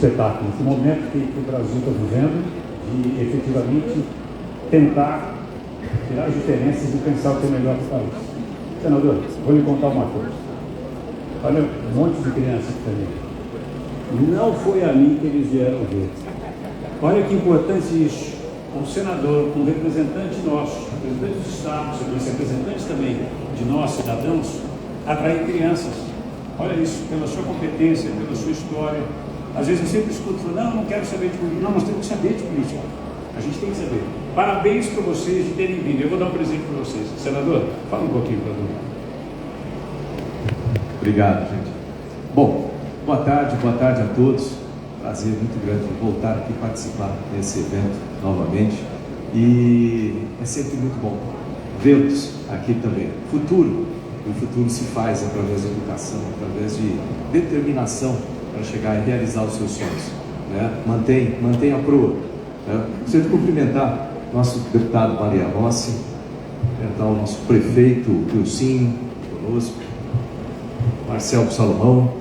espetáculo, esse momento que o Brasil está vivendo, de efetivamente tentar tirar as diferenças e pensar o que é melhor para o país. Senador, vou lhe contar uma coisa. Olha, um monte de crianças que também. Não foi a mim que eles vieram ver. Olha que importante isso. Um senador, um representante nosso, representante dos estados, representantes também de nós, cidadãos, atrair crianças. Olha isso, pela sua competência, pela sua história. Às vezes eu sempre escuto, não quero saber de política. Não, nós temos que saber de política. A gente tem que saber. Parabéns para vocês de terem vindo. Eu vou dar um presente para vocês. Senador, fala um pouquinho para todo mundo. Obrigado, gente. Bom, boa tarde a todos. Prazer muito grande voltar aqui participar desse evento novamente. E é sempre muito bom vê-los aqui também. O futuro se faz através da educação, através de determinação para chegar e realizar os seus sonhos. Né? Mantém a proa. Né? Gostaria de cumprimentar nosso deputado Maria Rossi, cumprimentar o nosso prefeito Wilson conosco, Marcelo Salomão,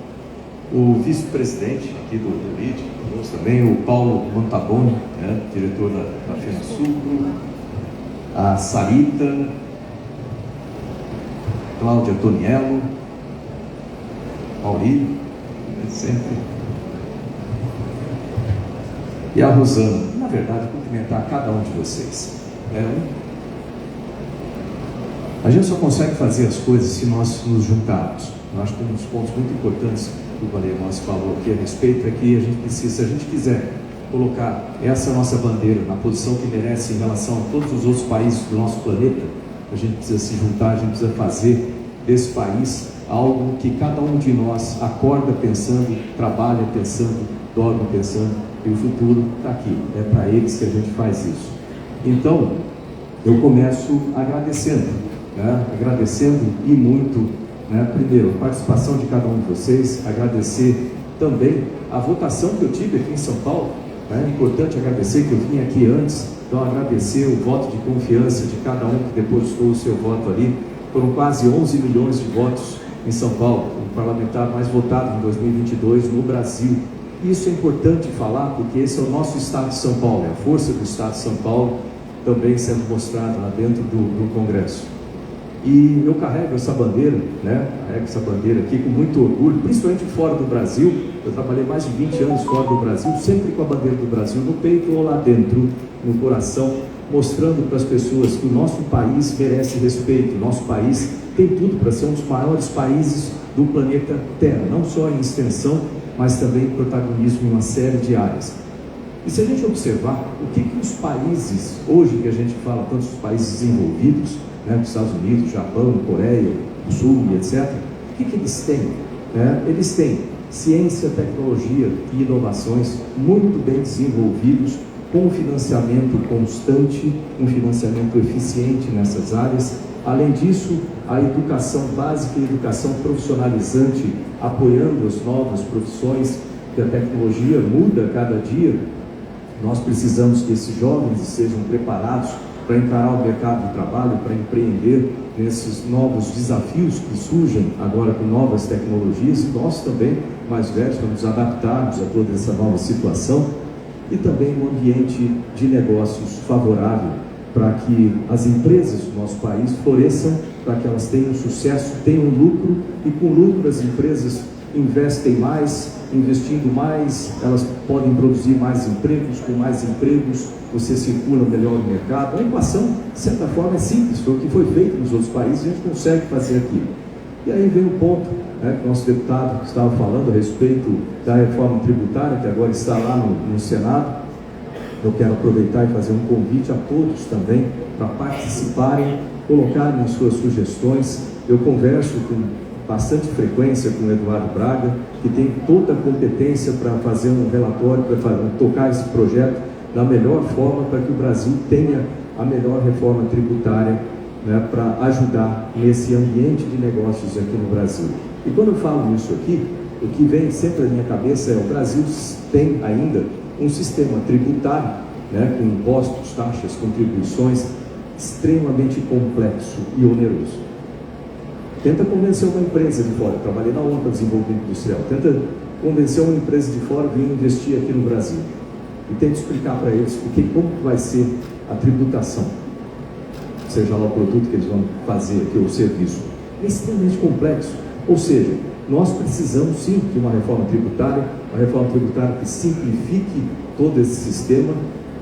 o vice-presidente aqui do LID, conosco também, o Paulo Montaboni, né, diretor da FENASUL, a Sarita, Cláudia Toniello, Maurílio, sempre, e a Rosana. Na verdade, cumprimentar cada um de vocês. A gente só consegue fazer as coisas se nós nos juntarmos. Eu acho que um dos pontos muito importantes que o Valer Rossi falou aqui a respeito é que a gente precisa, se a gente quiser colocar essa nossa bandeira na posição que merece em relação a todos os outros países do nosso planeta, a gente precisa se juntar, a gente precisa fazer desse país algo que cada um de nós acorda pensando, trabalha pensando, dorme pensando, e o futuro está aqui, é para eles que a gente faz isso. Então, eu começo agradecendo, né? Agradecendo e muito, né? Primeiro, a participação de cada um de vocês, agradecer também a votação que eu tive aqui em São Paulo, né? É importante agradecer que eu vim aqui antes, então agradecer o voto de confiança de cada um que depositou o seu voto ali. Foram quase 11 milhões de votos em São Paulo, o parlamentar mais votado em 2022 no Brasil. Isso é importante falar porque esse é o nosso estado de São Paulo, é a força do estado de São Paulo também sendo mostrada lá dentro do Congresso. E eu carrego essa bandeira, né? Carrego essa bandeira aqui com muito orgulho, principalmente fora do Brasil. Eu trabalhei mais de 20 anos fora do Brasil, sempre com a bandeira do Brasil no peito ou lá dentro, no coração, mostrando para as pessoas que o nosso país merece respeito. O nosso país tem tudo para ser um dos maiores países do planeta Terra, não só em extensão, mas também em protagonismo em uma série de áreas. E se a gente observar o que os países, hoje que a gente fala tantos países desenvolvidos, né, dos Estados Unidos, Japão, Coreia do Sul e etc., o que eles têm? Eles têm ciência, tecnologia e inovações muito bem desenvolvidos, com um financiamento constante, um financiamento eficiente nessas áreas. Além disso, a educação básica e a educação profissionalizante, apoiando as novas profissões, que a tecnologia muda a cada dia. Nós precisamos que esses jovens sejam preparados para encarar o mercado de trabalho, para empreender nesses novos desafios que surgem agora com novas tecnologias. Nós também, mais velhos, para nos adaptarmos a toda essa nova situação. E também um ambiente de negócios favorável para que as empresas do nosso país floresçam, para que elas tenham sucesso, tenham lucro, e com lucro as empresas investem mais, investindo mais, elas podem produzir mais empregos, com mais empregos você circula melhor no mercado. A equação, de certa forma, é simples, foi o que foi feito nos outros países e a gente consegue fazer aqui. E aí vem o ponto, né, que o nosso deputado estava falando a respeito da reforma tributária, que agora está lá no Senado. Eu quero aproveitar e fazer um convite a todos também para participarem, colocarem as suas sugestões. Eu converso com bastante frequência com o Eduardo Braga, que tem toda a competência para fazer um relatório, para tocar esse projeto da melhor forma, para que o Brasil tenha a melhor reforma tributária, né, para ajudar nesse ambiente de negócios aqui no Brasil. E quando eu falo isso aqui, o que vem sempre à minha cabeça é: o Brasil tem ainda um sistema tributário, né, com impostos, taxas, contribuições, extremamente complexo e oneroso. Tenta convencer uma empresa de fora. Eu trabalhei na ONU para desenvolvimento industrial. Tenta convencer uma empresa de fora a vir investir aqui no Brasil. E tenta explicar para eles como vai ser a tributação, seja lá o produto que eles vão fazer aqui, ou o serviço. É extremamente complexo. Ou seja, nós precisamos sim de uma reforma tributária que simplifique todo esse sistema,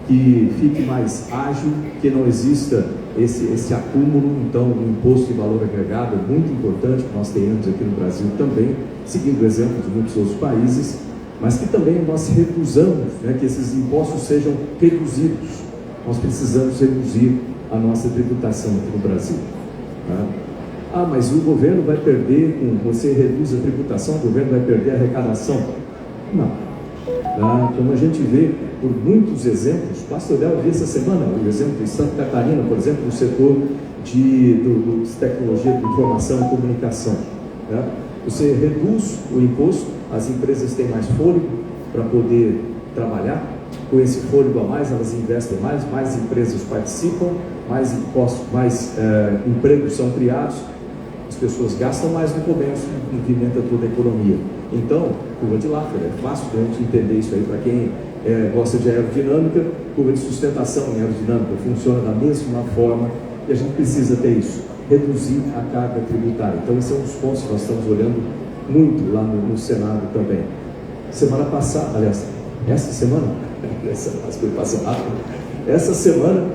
que fique mais ágil, que não exista esse acúmulo. Então, o imposto de valor agregado é muito importante, que nós tenhamos aqui no Brasil também, seguindo o exemplo de muitos outros países, mas que também nós reduzamos, que esses impostos sejam reduzidos. Nós precisamos reduzir a nossa tributação aqui no Brasil. Mas o governo vai perder, você reduz a tributação, o governo vai perder a arrecadação. Não. Como a gente vê por muitos exemplos, basta olhar essa semana, o exemplo de Santa Catarina, por exemplo, no setor de tecnologia de informação e comunicação. Você reduz o imposto, as empresas têm mais fôlego para poder trabalhar, com esse fôlego a mais, elas investem mais empresas participam, mais impostos, mais empregos são criados, as pessoas gastam mais no comércio, movimenta toda a economia. Então, curva de Laffer, é fácil de a gente entender isso aí para quem gosta de aerodinâmica. Curva de sustentação em aerodinâmica funciona da mesma forma, e a gente precisa ter isso, reduzir a carga tributária. Então, esse é um dos pontos que nós estamos olhando muito lá no Senado também. Semana passada, aliás, essa semana, as coisas passam rápido, essa semana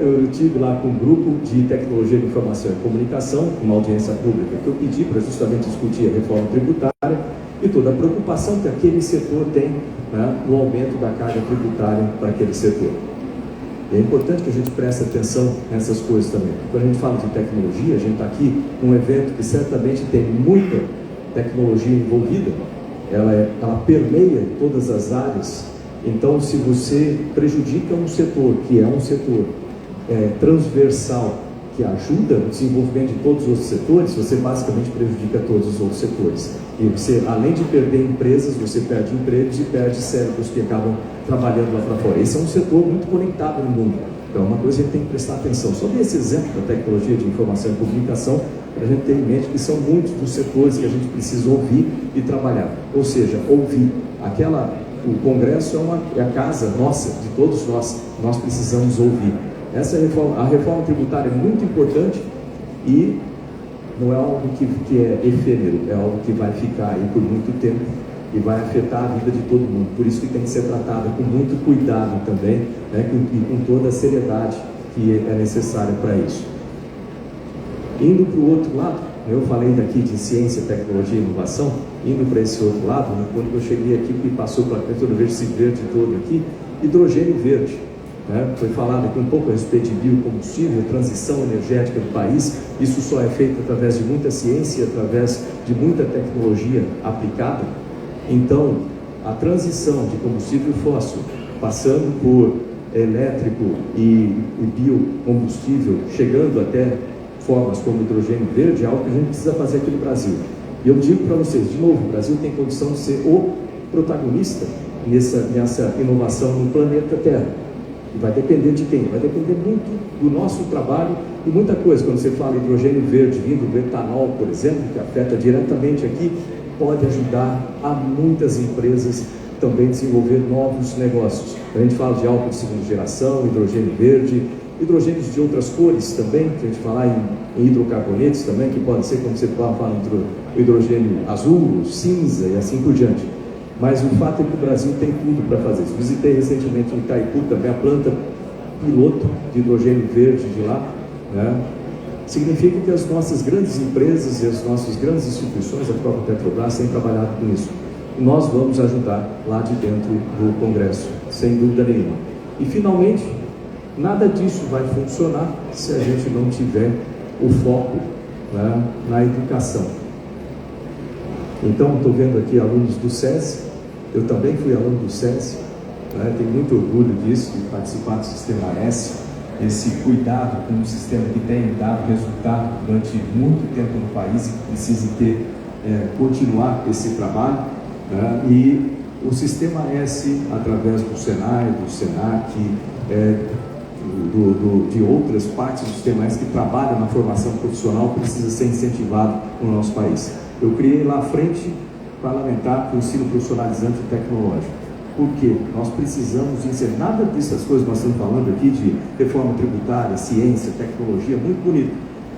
eu estive lá com um grupo de tecnologia de informação e comunicação, uma audiência pública que eu pedi para justamente discutir a reforma tributária e toda a preocupação que aquele setor tem no aumento da carga tributária para aquele setor. E é importante que a gente preste atenção nessas coisas também. Quando a gente fala de tecnologia, a gente está aqui num evento que certamente tem muita tecnologia envolvida, ela permeia todas as áreas. Então, se você prejudica um setor, que é um setor transversal, que ajuda o desenvolvimento de todos os outros setores, você basicamente prejudica todos os outros setores. E você, além de perder empresas, você perde empregos e perde cérebros que acabam trabalhando lá para fora. Esse é um setor muito conectado no mundo. Então, é uma coisa que a gente tem que prestar atenção. Só esse exemplo da tecnologia de informação e comunicação, para a gente ter em mente que são muitos dos setores que a gente precisa ouvir e trabalhar. Ou seja, ouvir. O Congresso é a casa nossa, de todos nós precisamos ouvir. A reforma tributária é muito importante e não é algo que é efêmero, é algo que vai ficar aí por muito tempo e vai afetar a vida de todo mundo. Por isso que tem que ser tratada com muito cuidado também, e com toda a seriedade que é necessária para isso. Indo para o outro lado, eu falei daqui de ciência, tecnologia e inovação, indo para esse outro lado, quando eu cheguei aqui, que passou para todo esse verde todo aqui, hidrogênio verde. Foi falado aqui um pouco a respeito de biocombustível, transição energética do país. Isso só é feito através de muita ciência, através de muita tecnologia aplicada. Então, a transição de combustível fóssil, passando por elétrico e biocombustível, chegando até formas como hidrogênio verde, é algo que a gente precisa fazer aqui no Brasil. E eu digo para vocês, de novo, o Brasil tem condição de ser o protagonista nessa inovação no planeta Terra. E vai depender de quem? Vai depender muito do nosso trabalho e muita coisa. Quando você fala hidrogênio verde vindo do etanol, por exemplo, que afeta diretamente aqui, pode ajudar a muitas empresas também desenvolver novos negócios. A gente fala de álcool de segunda geração, hidrogênio verde, hidrogênios de outras cores também, que a gente falar em hidrocarbonetos também, que pode ser, como você fala, hidrogênio azul, cinza e assim por diante. Mas o fato é que o Brasil tem tudo para fazer isso. Visitei recentemente em Itaipu também a planta piloto de hidrogênio verde de lá. Significa que as nossas grandes empresas e as nossas grandes instituições, a própria Petrobras, têm trabalhado com isso. E nós vamos ajudar lá de dentro do Congresso, sem dúvida nenhuma. E, finalmente, nada disso vai funcionar se a gente não tiver o foco na educação. Então, estou vendo aqui alunos do SESI, eu também fui aluno do SESI, tenho muito orgulho disso, de participar do Sistema S, esse cuidado com um sistema que tem dado resultado durante muito tempo no país e que precisa continuar esse trabalho, e o Sistema S, através do SENAI, do SENAC, de outras partes do sistema que trabalham na formação profissional precisa ser incentivado no nosso país. Eu criei lá a Frente Parlamentar para o Ensino Profissionalizante e Tecnológico. Por quê? Nós precisamos incentivar. Nada dessas coisas que nós estamos falando aqui de reforma tributária, ciência, tecnologia, muito bonito.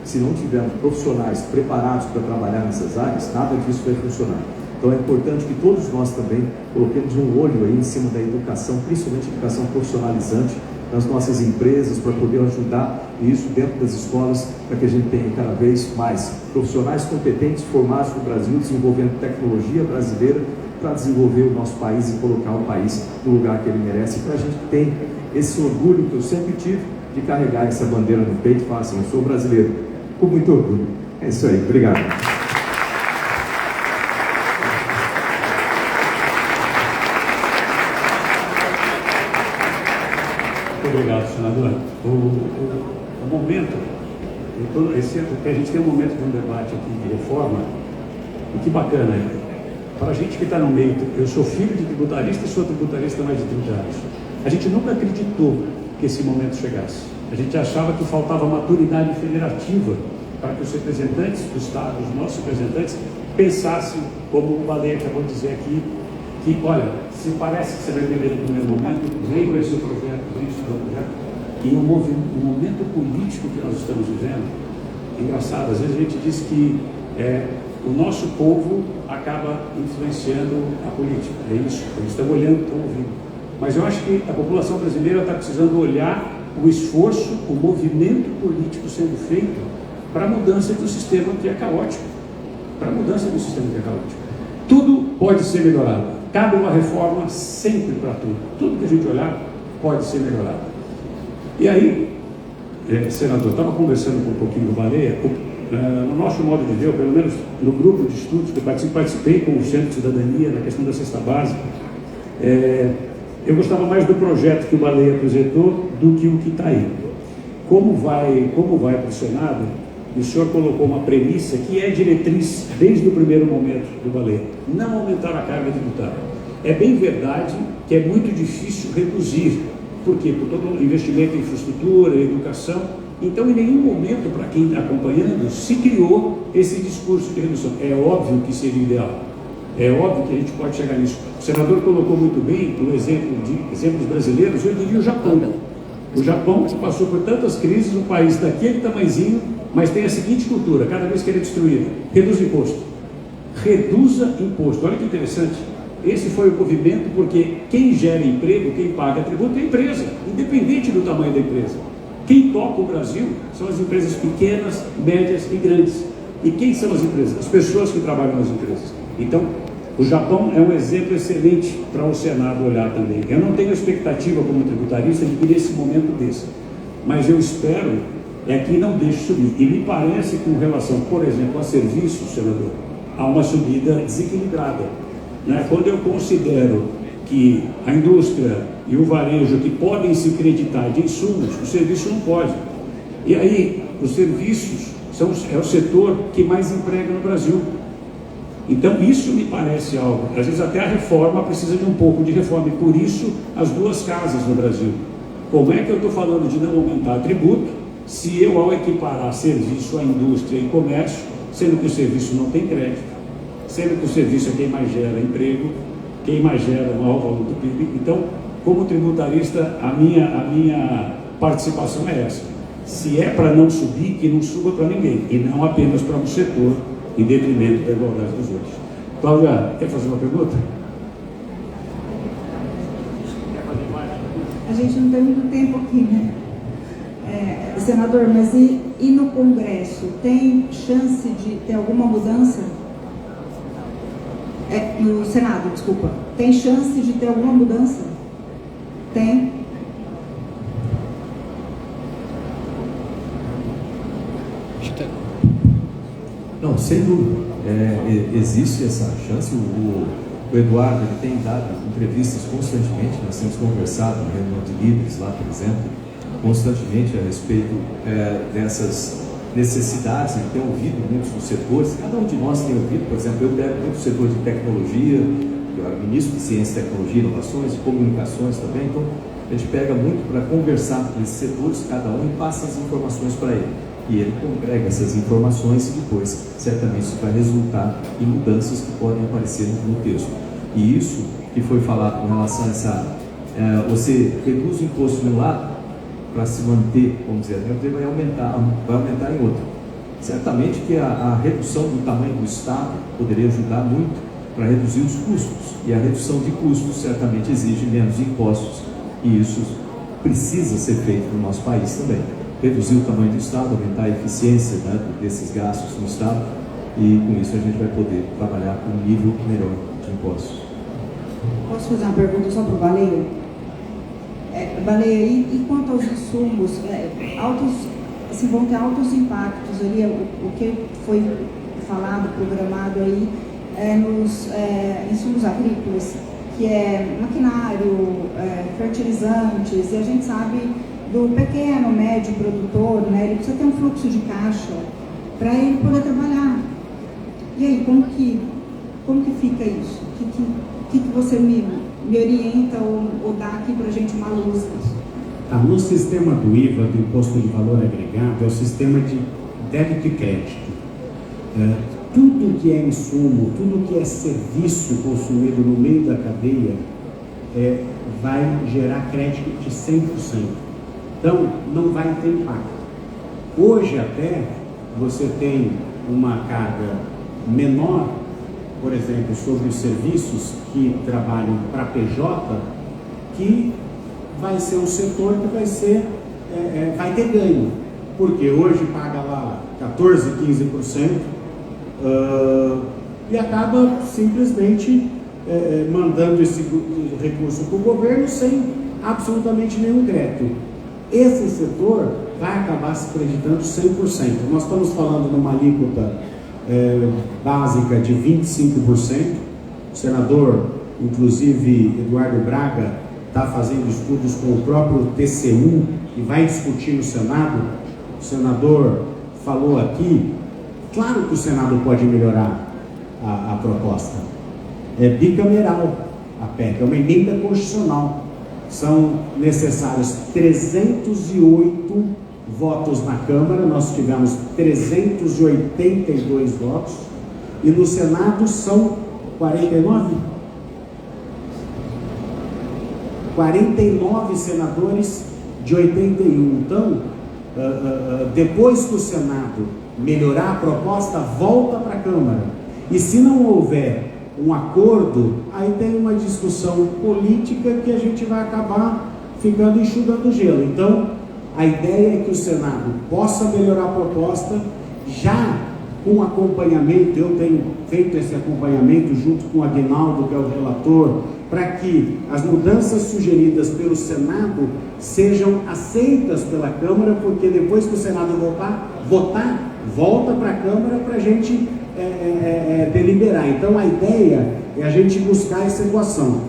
Se não tivermos profissionais preparados para trabalhar nessas áreas, nada disso vai funcionar. Então é importante que todos nós também coloquemos um olho aí em cima da educação, principalmente educação profissionalizante, nas nossas empresas, para poder ajudar isso dentro das escolas, para que a gente tenha cada vez mais profissionais competentes formados no Brasil, desenvolvendo tecnologia brasileira para desenvolver o nosso país e colocar o país no lugar que ele merece, para a gente ter esse orgulho que eu sempre tive de carregar essa bandeira no peito e falar assim, eu sou brasileiro, com muito orgulho. É isso aí, obrigado. Obrigado, senador. O momento, porque a gente tem um momento de um debate aqui de reforma, e que bacana, para a gente que está no meio, eu sou filho de tributarista e sou tributarista há mais de 30 anos. A gente nunca acreditou que esse momento chegasse. A gente achava que faltava maturidade federativa para que os representantes do Estado, os nossos representantes, pensassem, como o Baleia acabou de dizer aqui, que, olha, se parece que você vai entender no primeiro momento, vem com esse projeto, vem com esse projeto, e o momento político que nós estamos vivendo, engraçado, às vezes a gente diz que o nosso povo acaba influenciando a política, é isso, eles estão olhando, estão ouvindo. Mas eu acho que a população brasileira está precisando olhar o esforço, o movimento político sendo feito para a mudança do sistema que é caótico, para a mudança do sistema que é caótico. Tudo pode ser melhorado. Cabe uma reforma sempre para tudo. Tudo que a gente olhar pode ser melhorado. E aí, senador, eu estava conversando com um pouquinho do Baleia, no nosso modo de ver, ou pelo menos no grupo de estudos que eu participei com o Centro de Cidadania, na questão da cesta básica, eu gostava mais do projeto que o Baleia apresentou do que o que está aí. Como vai para o Senado, o senhor colocou uma premissa que é diretriz desde o primeiro momento do Baleia, não aumentar a carga tributária. É bem verdade que é muito difícil reduzir. Por quê? Por todo o investimento em infraestrutura, educação. Então, em nenhum momento, para quem está acompanhando, se criou esse discurso de redução. É óbvio que seria ideal. É óbvio que a gente pode chegar nisso. O senador colocou muito bem o exemplo de exemplos brasileiros, eu diria o Japão. O Japão, que passou por tantas crises, um país daquele tamanhozinho, mas tem a seguinte cultura: cada vez que ele é destruído, reduz imposto. Reduza imposto. Olha que interessante. Esse foi o movimento, porque quem gera emprego, quem paga tributo é a empresa, independente do tamanho da empresa. Quem toca o Brasil são as empresas pequenas, médias e grandes. E quem são as empresas? As pessoas que trabalham nas empresas. Então, o Japão é um exemplo excelente para o Senado olhar também. Eu não tenho expectativa como tributarista de vir esse momento desse, mas eu espero que não deixe subir. E me parece, com relação, por exemplo, a serviços, senador, há uma subida desequilibrada. Quando eu considero que a indústria e o varejo que podem se creditar de insumos, o serviço não pode. E aí, os serviços é o setor que mais emprega no Brasil. Então, isso me parece algo. Às vezes até a reforma precisa de um pouco de reforma, e por isso as duas casas no Brasil. Como é que eu estou falando de não aumentar tributo, se eu, ao equiparar serviço à indústria e comércio, sendo que o serviço não tem crédito, sendo que o serviço é quem mais gera emprego, quem mais gera o maior valor do PIB. Então, como tributarista, a minha participação é essa. Se é para não subir, que não suba para ninguém, e não apenas para um setor, em detrimento da igualdade dos outros. Cláudia, quer fazer uma pergunta? A gente não tem muito tempo aqui, né? Senador, mas e no Congresso? Tem chance de ter alguma mudança? No Senado, desculpa. Tem chance de ter alguma mudança? Tem? Não, sem dúvida. Existe essa chance. O Eduardo ele tem dado entrevistas constantemente. Nós temos conversado na reunião de líderes lá, por exemplo, constantemente a respeito dessas necessidades. Ele tem ouvido muitos dos setores. Cada um de nós tem ouvido. Por exemplo, eu pego muito o setor de tecnologia, eu era ministro de Ciência, Tecnologia, Inovações e Comunicações também. Então, a gente pega muito para conversar com esses setores, cada um, e passa as informações para ele. E ele congrega essas informações e depois, certamente, isso vai resultar em mudanças que podem aparecer no texto. E isso que foi falado com relação a essa... você reduz o imposto de um lado para se manter, vamos dizer, vai aumentar em outro. Certamente que a redução do tamanho do Estado poderia ajudar muito para reduzir os custos. E a redução de custos certamente exige menos impostos. E isso precisa ser feito no nosso país também. Reduzir o tamanho do Estado, aumentar a eficiência, né, desses gastos no Estado, e com isso a gente vai poder trabalhar com um nível melhor de impostos. Posso fazer uma pergunta só para o Baleia? Baleia, e quanto aos insumos, assim, vão ter altos impactos ali, o que foi falado, programado aí, nos insumos agrícolas, que é maquinário, fertilizantes, e a gente sabe do pequeno, médio produtor, né, ele precisa ter um fluxo de caixa para ele poder trabalhar. E aí, como que fica isso? O que você me orienta ou dá aqui para a gente uma luz? No sistema do IVA, do Imposto de Valor Agregado, é o sistema de débito e crédito. Tudo que é insumo, tudo que é serviço consumido no meio da cadeia vai gerar crédito de 100%. Então, não vai ter impacto. Hoje até, você tem uma carga menor, por exemplo, sobre os serviços que trabalham para PJ, que vai ser um setor que vai ter ganho, porque hoje paga lá 14%, 15%, e acaba simplesmente mandando esse recurso para o governo sem absolutamente nenhum crédito. Esse setor vai acabar se creditando 100%. Nós estamos falando numa alíquota básica de 25%. O senador, inclusive Eduardo Braga, está fazendo estudos com o próprio TCU e vai discutir no Senado. O senador falou aqui, claro que o Senado pode melhorar a proposta. É bicameral a PEC, é uma emenda constitucional. São necessários 308 votos na Câmara, nós tivemos 382 votos, e no Senado são 49? 49 senadores de 81. Então, depois que o Senado melhorar a proposta, volta para a Câmara. E se não houver um acordo, aí tem uma discussão política que a gente vai acabar ficando enxugando gelo. Então, a ideia é que o Senado possa melhorar a proposta, já com acompanhamento. Eu tenho feito esse acompanhamento junto com o Aguinaldo, que é o relator, para que as mudanças sugeridas pelo Senado sejam aceitas pela Câmara, porque depois que o Senado votar, volta para a Câmara para a gente deliberar. Então a ideia é a gente buscar essa equação.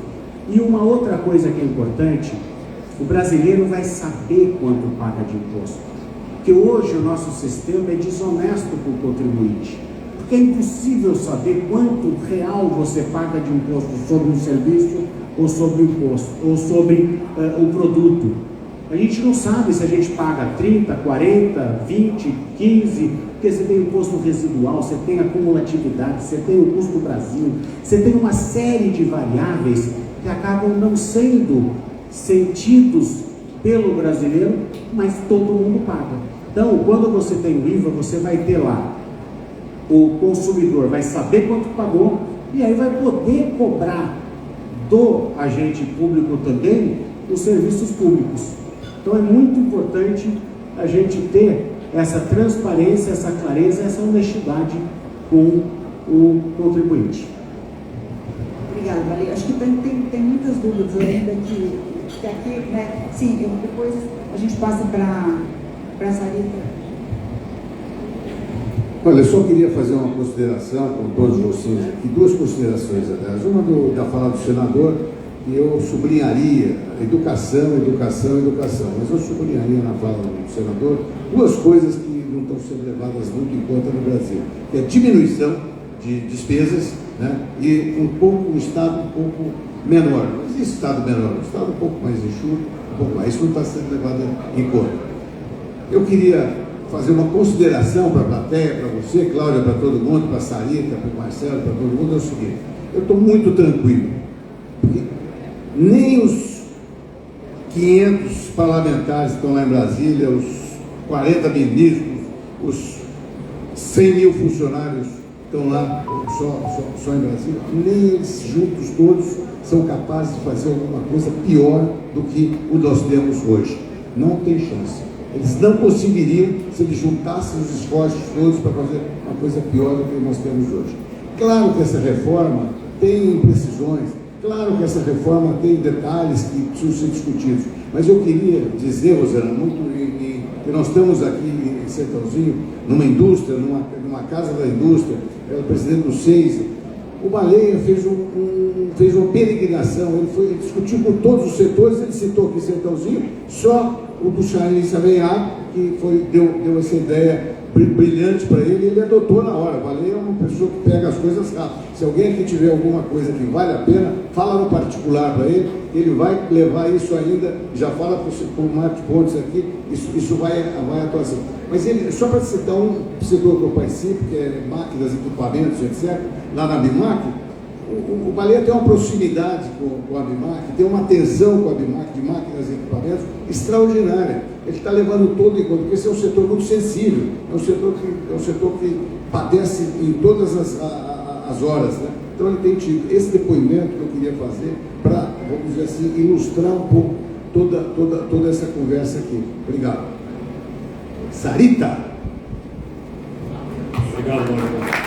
E uma outra coisa que é importante, o brasileiro vai saber quanto paga de imposto, porque hoje o nosso sistema é desonesto com o contribuinte, porque é impossível saber quanto real você paga de imposto sobre um serviço ou sobre o imposto, ou sobre o produto. A gente não sabe se a gente paga 30, 40, 20, 15, porque você tem o imposto residual, você tem a acumulatividade, você tem o custo do Brasil, você tem uma série de variáveis que acabam não sendo sentidos pelo brasileiro, mas todo mundo paga. Então, quando você tem o IVA, você vai ter lá, o consumidor vai saber quanto pagou, e aí vai poder cobrar do agente público também os serviços públicos. Então é muito importante a gente ter essa transparência, essa clareza, essa honestidade com o contribuinte. Obrigada, Maria. Acho que tem muitas dúvidas ainda que aqui, né? Sim, depois a gente passa para a Sarita. Olha, eu só queria fazer uma consideração com todos vocês aqui, duas considerações, aliás. Uma da fala do senador, que eu sublinharia educação, mas eu sublinharia na fala do senador duas coisas que não estão sendo levadas muito em conta no Brasil, que é a diminuição de despesas, né, e um Estado um pouco menor. Não existe Estado menor, um Estado um pouco mais enxuto, um pouco mais. Isso não está sendo levado em conta. Eu queria fazer uma consideração para a plateia, para você, Cláudia, para todo mundo, para a Sarita, para o Marcelo, para todo mundo, é o seguinte: eu estou muito tranquilo, porque nem os 500 parlamentares que estão lá em Brasília, os 40 ministros, os 100 mil funcionários que estão lá só em Brasília, nem eles juntos todos são capazes de fazer alguma coisa pior do que o que nós temos hoje. Não tem chance. Eles não conseguiriam se eles juntassem os esforços todos para fazer uma coisa pior do que nós temos hoje. Claro que essa reforma tem imprecisões, claro que essa reforma tem detalhes que precisam ser discutidos, mas eu queria dizer, Rosana, que nós estamos aqui em Sertãozinho, numa indústria, numa casa da indústria, ela é presidente do SEIS. O Baleia fez uma peregrinação, ele discutiu com todos os setores, ele citou aqui Sertãozinho, só o do Charles Savenhar, que deu essa ideia brilhante para ele adotou na hora. O Baleia é uma pessoa que pega as coisas rápido. Se alguém aqui tiver alguma coisa que vale a pena, fala no particular para ele vai levar isso ainda, já fala para o Marcos Pontes aqui, isso vai atuação. Mas ele, só para citar um setor que eu participo, que é máquinas, equipamentos, etc., lá na BIMAC, o Baleia tem uma proximidade com a BIMAC, tem uma atenção com a BIMAC de máquinas e equipamentos extraordinária. Ele está levando todo em conta, porque esse é um setor muito sensível, é um setor que padece em todas as horas, né? Então ele tem tido esse depoimento que eu queria fazer para, vamos dizer assim, ilustrar um pouco toda essa conversa aqui. Obrigado. Sarita. Obrigado, Mônica.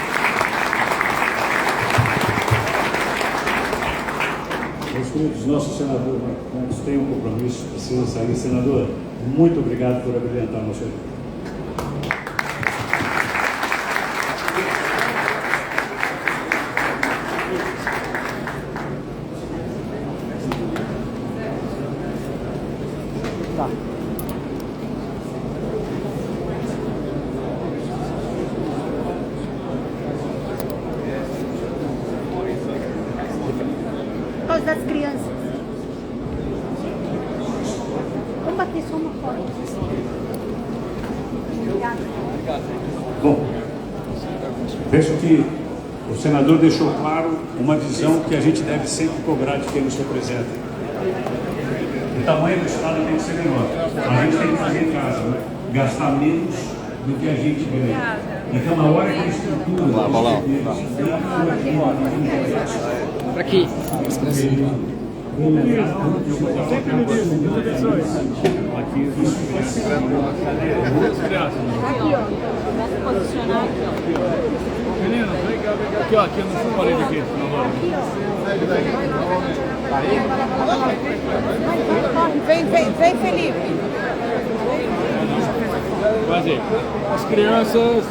Meus queridos, nosso senador Marcos tem um compromisso, precisa sair. Senador, muito obrigado por abrilhantar o nosso evento. Das crianças. Vamos bater só uma foto. Obrigada. Bom, penso que o senador deixou claro uma visão que a gente deve sempre cobrar de quem nos representa. O tamanho do Estado tem que ser menor. A gente tem que fazer em casa, né? Gastar menos do que a gente ganha. Então, na hora que a estrutura... Para aqui. Posicionar aqui, ó. Menino, vem cá, aqui nessa parede aqui. Vem, Felipe. Vai ver. As crianças.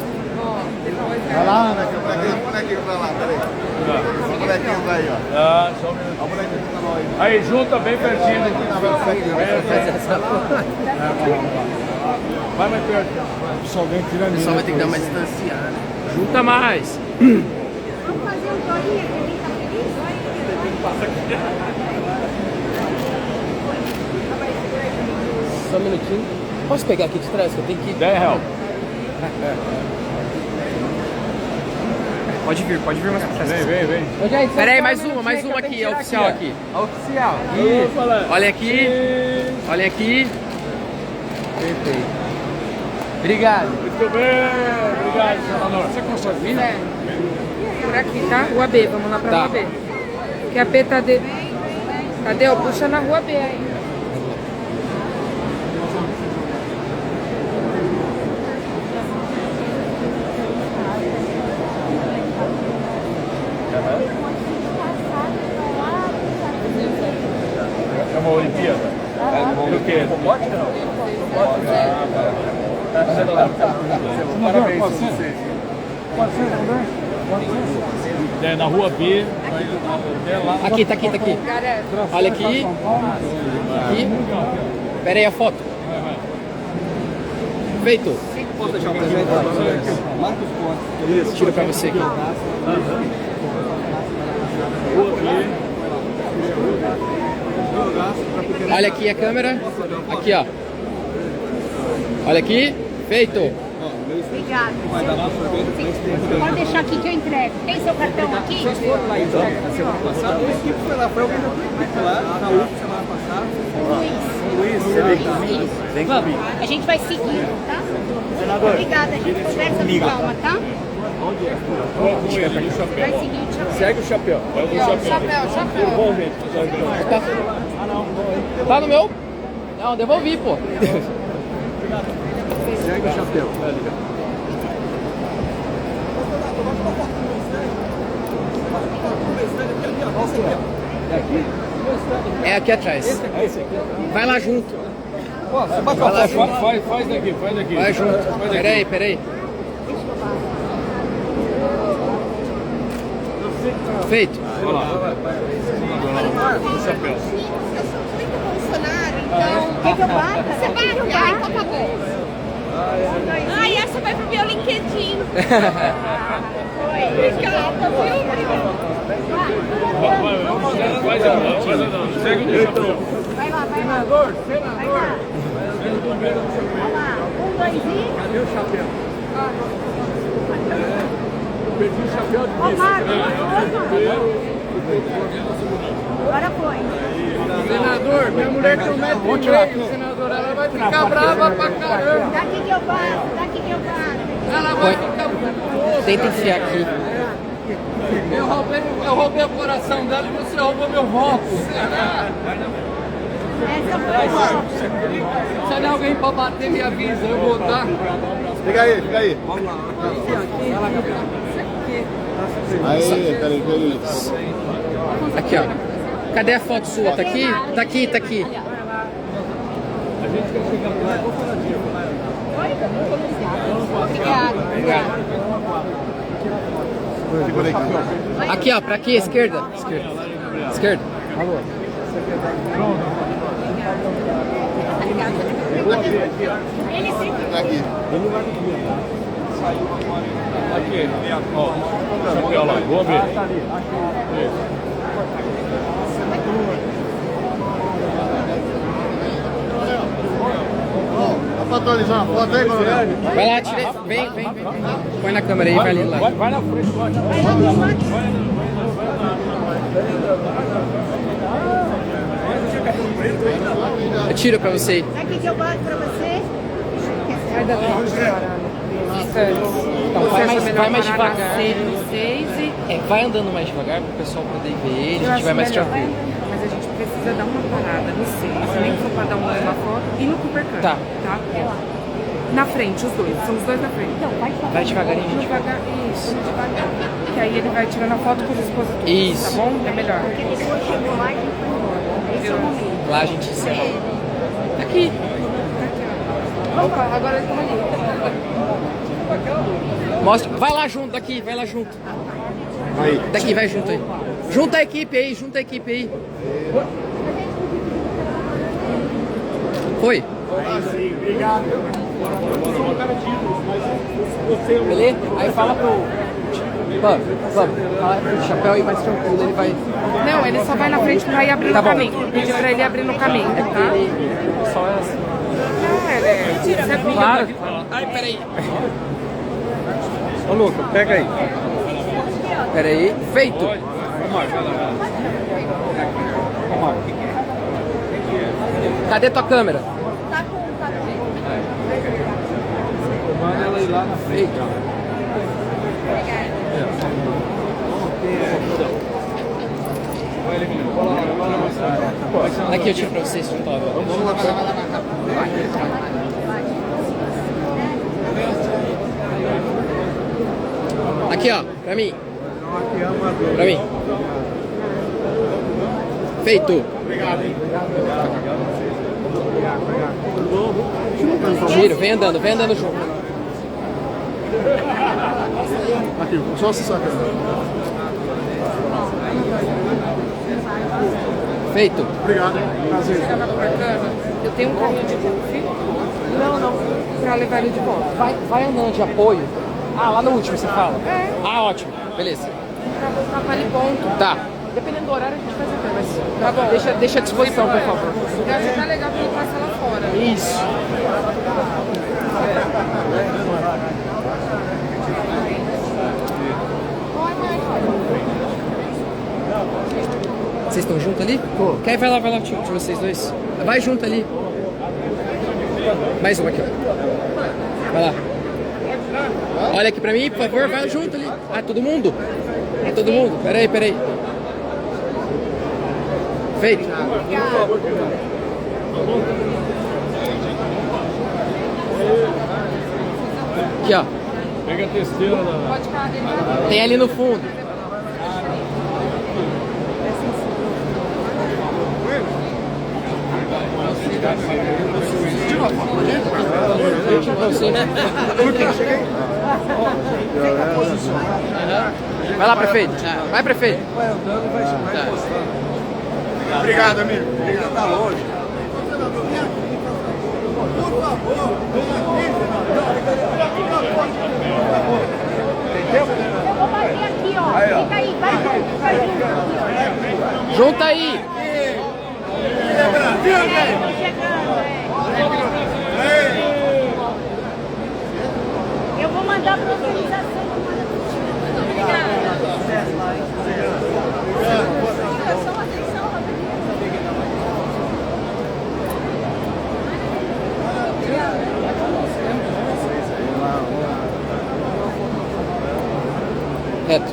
Vai lá, Ana, que o bonequinho vai lá, peraí. O bonequinho vai aí, ó. Ah, só um minuto. O bonequinho tá lá aí. Aí, junta bem pertinho. Vai mais perto. O pessoal vem tirando. O pessoal vai ter que dar uma distanciada. Junta mais. Vamos fazer um joinha que a gente tá feliz? Só um minutinho. Posso pegar aqui de trás que eu tenho que ir? R$10. Pode vir mais pra trás. Vem. Pera aí, mais uma aqui, a oficial aqui. A oficial. Olha aqui. Olha aqui. Perfeito. Obrigado. Muito bem. Obrigado, senador. Você consegue vir? Por aqui, tá? Rua B, vamos lá pra Tá. Rua B. Que a P tá de... Cadê? Ó, puxa na Rua B aí. É uma Olimpíada. Do quê? Robótica não? Parabéns pra vocês. É, na Rua B. Aqui, tá aqui. Olha aqui. Aqui. Pera aí a foto. Feito. Tira pra você aqui. Rua B. Olha aqui a câmera. Aqui, ó. Olha aqui. Feito. Obrigada. Pode deixar aqui que eu entrego. Tem seu cartão aqui? Vocês foram lá então, na semana passada? O equipe foi lá, foi alguém da equipe lá, na última semana passada. Luiz, vem comigo. A gente vai seguir, tá? Obrigada, a gente conversa com calma, tá? Vai seguir, tchau. Segue o chapéu. Chapéu. Bom, gente. Tá no meu? Não, devolvi, pô. Segue o chapéu. É aqui atrás. Vai lá junto. Vai lá junto. Faz daqui. Vai junto. Peraí. Feito. Olha lá. O chapéu. Então, o que eu bato? Você vai ajudar, então tá bom. Ai, essa vai pro meu LinkedIn. Obrigada, viu? Segue o chapéu. Vai lá. Vai lá. Vai lá. 1, 2 e... Cadê o chapéu? Perdi o chapéu de Ô, Marcos, agora foi. Senador, minha mulher tem 1,3 m, senador. Ela vai ficar brava pra caramba. Daqui que eu bato. Ela vai ficar brava. Tenta enfiar aqui. Eu roubei o coração dela e você roubou meu voto. Essa foi boa. Se der alguém pra bater, me avisa, eu vou dar. Fica aí. Vamos lá. Aí, peraí. Aqui, ó. Cadê a foto sua? Tá aqui? Tá aqui. Obrigada. Segura aqui. Aqui, ó. Pra aqui, esquerda. Alô. Ele sempre... Aqui. Aqui, ó. Chapéu lá, vamos ver. Dá pra atualizar uma foto aí, coronel? Vai lá, tira. Vem. Põe na câmera aí, vai ali lá. Vai na frente, pode. Eu tiro pra você. Daqui que eu bato pra você. Sai da Então, vai mais devagar. 6 e... Vai andando mais devagar pro pessoal poder ver ele, a gente vai mais tranquilo. Mas a gente precisa dar uma parada no 6, nem que for pra dar uma foto e no Coopercano. Tá. Na frente, os dois. São os dois na frente. Vai devagarinho, gente. Devagar, isso, devagar. Que aí ele vai tirando a foto com os esposos todos. Isso. Tá bom? É melhor. Porque depois chegou lá e foi embora. Esse é o momento. Lá a gente encerra. Aqui. Opa, agora ele tá ali. Mostra. Vai lá junto, daqui, vai lá junto. Aí. Daqui, vai junto aí. Junta a equipe aí. Foi. Beleza? Aí fala pro... Vamos. Fala pro chapéu aí mais tranquilo, ele vai... Não, ele só vai na frente pra ir abrir Tá no bom. caminho. Pedi pra ele abrir no caminho, tá? Só é assim. Claro. Ai, peraí. Ô, Luca, pega aí. Peraí. Feito. Cadê tua câmera? Manda ela ir lá na frente. Aqui eu tiro pra vocês juntar agora. Aqui, ó, pra mim. Feito. Giro, vem andando junto. Aqui, só se sacar. Feito. Obrigado. Prazer. Eu tenho um carrinho de golfe. Não. Pra levar ele de volta. Vai andando de apoio. Ah, lá no último você fala? É. Ah, ótimo. Beleza. Pra voltar para ele ponto. Tá. Dependendo do horário, a gente faz até, mas tá bom. Deixa à disposição, por favor. Eu acho que tá legal pra ele passar lá fora. Isso. Vocês estão juntos ali? Pô. Quer ir? Vai lá, de vocês dois. Vai junto ali. Mais um aqui, ó. Vai lá. Olha aqui pra mim, por favor, vai junto ali. Ah, todo mundo? É todo mundo? Peraí. Feito. Aqui, ó. Pega a testeira da... Tem ali no fundo. Vai lá, prefeito. Vai, prefeito. Obrigado, amigo. Obrigado. Tá longe. Por favor, Eu vou bater aqui, ó. Fica aí, vai junto. Junta aí. Eu vou mandar para a organização. Reto.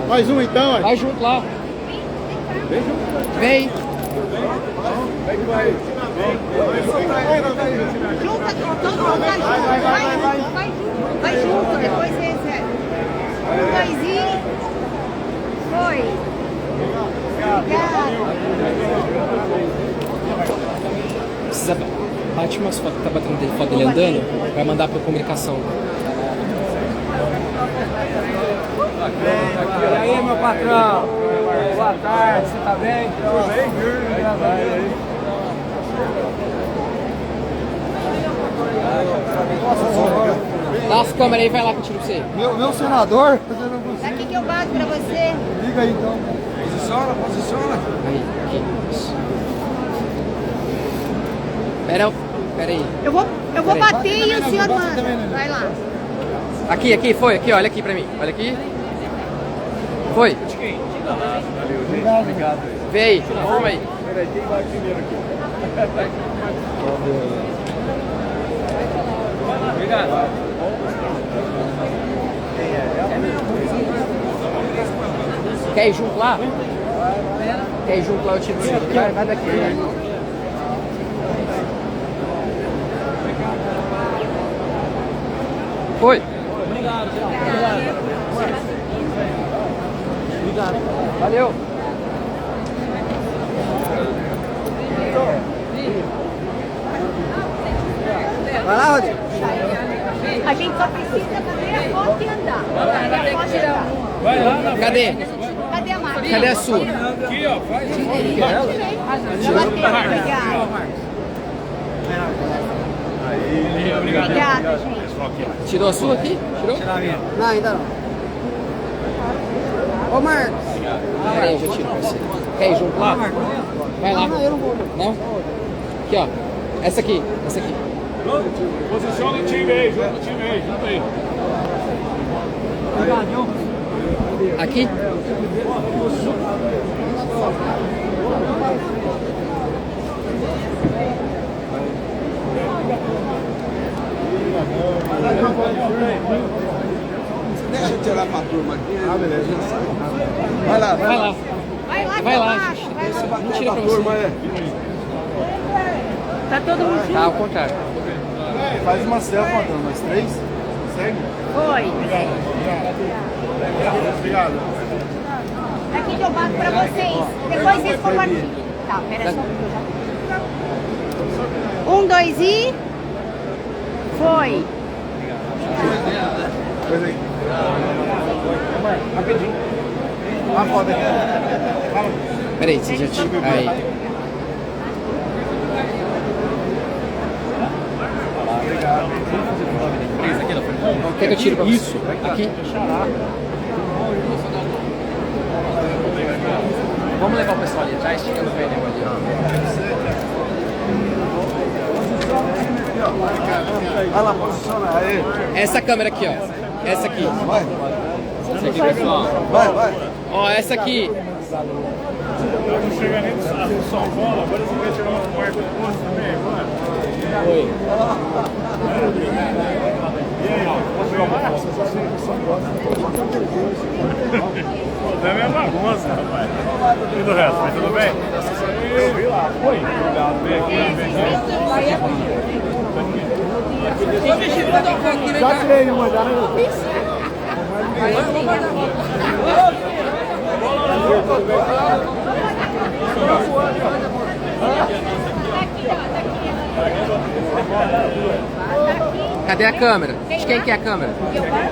Mais um então, vai junto lá. Vem. Junta, todo mundo vai junto, depois você recebe. 1, 2 e... Foi. Obrigada. Precisa... Bate umas fotos que tá batendo dele, foto dele andando, vai mandar pra comunicação. E aí, meu patrão? Boa tarde, você tá bem? Tudo bem? Dá as câmeras aí, vai lá que eu tiro você. Meu senador. Daqui que eu bato pra você. Liga aí então. Posiciona. Aí, aqui. Pera aí. Eu vou bater e o senhor manda. Vai lá. Aqui, foi, aqui, olha aqui pra mim. Olha aqui. Foi. Obrigado. Vê aí, arruma aí. Peraí, quem vai primeiro aqui? Obrigado. Quer ir junto lá? Quer ir junto lá, eu tiro você. Vai daqui. Foi. Obrigado. Valeu. Vai lá, Rodrigo. A gente só precisa fazer a foto e andar. Vai lá na Cadê? Cadê a máquina? Cadê a sua? Aqui, ó. Faz isso. Obrigada, gente. Tirou a sua aqui? Tirou? Não, ainda não. Ô, Marcos. Peraí, eu já tiro pra você. Quer ir junto lá? Vai lá. Não, eu não vou. Não? Aqui, ó. Essa aqui. Posiciona o time aí, junta o time aí, junta aí. Aqui? Deixa eu tirar pra turma aqui. Ah, beleza. Vai lá. Vai lá, gente. Não tira pra você. Tá todo mundo junto? Tá, ao contrário. Faz uma selfie, Antônio, mais 3. Segue. Foi. Obrigado. Daqui que eu bato pra vocês. Depois vocês compartilham. Tá, pera só. 1, 2 e... Foi. Coisa aí. Rapidinho. Uma foto aqui. Fala. Peraí, você já tira. Aí. Quer que eu tire pra isso? Aqui? Vamos levar o pessoal ali atrás, tirando o pneu ali. Olha lá, posiciona aí. Essa câmera aqui, ó. Essa aqui. Vai. Essa aqui, pessoal. Vai. Ó, essa aqui. Não chega nem do São Paulo, agora você vai tirar uma quarta posto também, mano. Oi. E aí, posso filmar? Não é minha bagunça, rapaz. E do resto, mas tudo bem? Eu vi lá, foi. Obrigado, bem aqui. Já tirei uma, já, né? Cadê a câmera? De quem que é a câmera?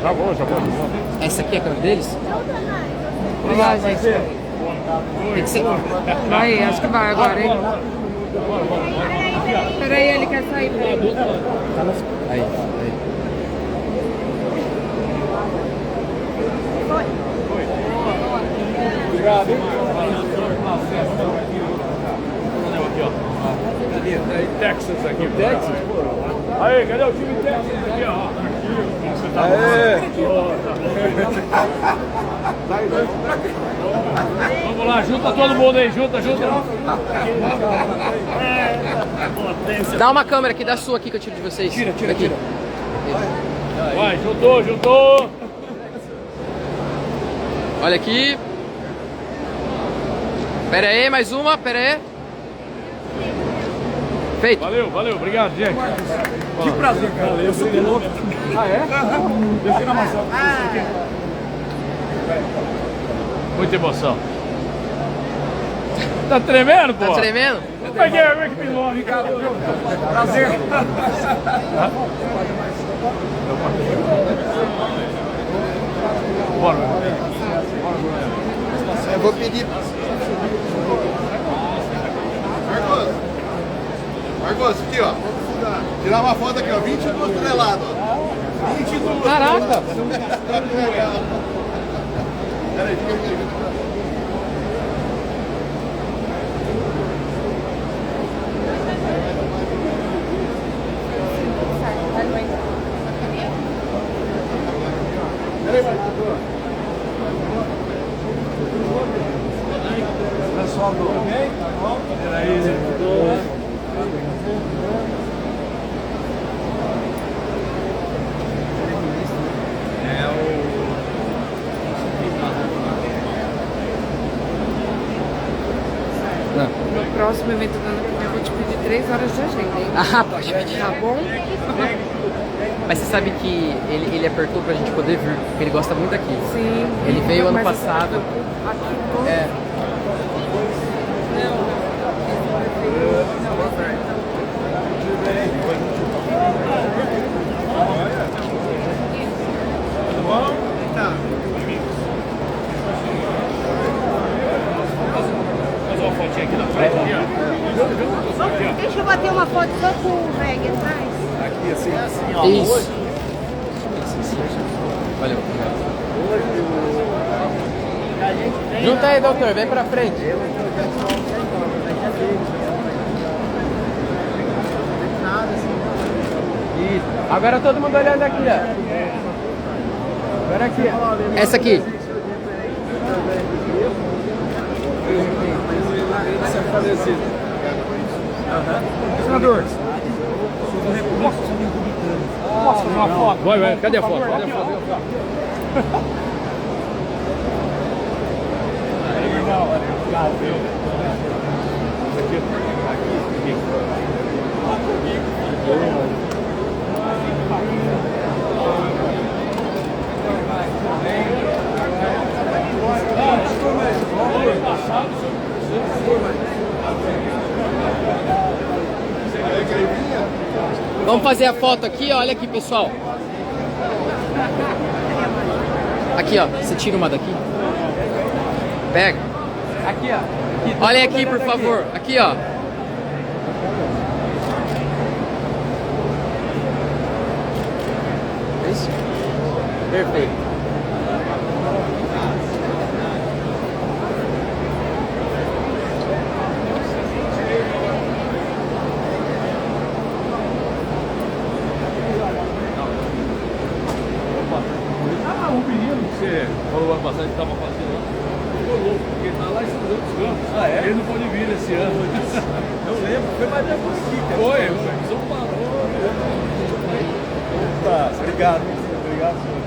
Já vou. Essa aqui é a câmera deles? Olá, gente. Tem que ser... Vai, acho que vai agora, hein? Peraí, ele quer sair. Aí. Obrigado, hein? Aí, Texas aqui. Texas? Aí, cadê o time Texas aqui, ó? Você tá Vamos lá, junta todo mundo aí, junta. Dá uma câmera aqui, dá a sua aqui que eu tiro de vocês. Tira. Vai, juntou. Olha aqui. Pera aí, mais uma, pera aí. Feito. Valeu, obrigado, gente. Que prazer, cara. Eu sou piloto. Ah, é? Deixa eu amassar. Muita emoção. Tá tremendo, pô? Tá tremendo? Como é que piloto, Ricardo? Prazer. Bora. Eu vou pedir. Marcos, aqui ó. Tirar uma foto aqui ó, 22 toneladas. 22. Caraca! Peraí, fica aqui. Pessoal do... Peraí, No próximo evento do ano que vem eu vou te pedir 3 horas de agenda, hein? Ah, pode pedir. Tá bom? Mas você sabe que ele apertou pra gente poder vir, porque ele gosta muito daqui. Sim. Ele veio ano Mas passado. Aqui todo... É. Deixa eu bater uma foto só com o reggae atrás. Aqui assim, ó. Isso. Valeu. Junta aí, doutor. Vem pra frente. Isso. Agora todo mundo olhando aqui, ó. Agora aqui, ó. Essa aqui. Esse é falecido. Senador. Posso fazer uma foto? Vai. Cadê a foto? Vamos fazer a foto aqui, ó. Olha aqui, pessoal. Aqui, ó. Você tira uma daqui. Pega. Aqui, ó. Olha aqui, por favor. Aqui, ó. Isso. Perfeito. O menino que você falou ano passado que estava fazendo, ficou louco, porque ele está lá em São José dos Campos. Ah, é? Ele não pode vir esse ano. Eu lembro, foi mais tempo aqui. Foi, São Paulo. Tá, obrigado. Obrigado, senhor.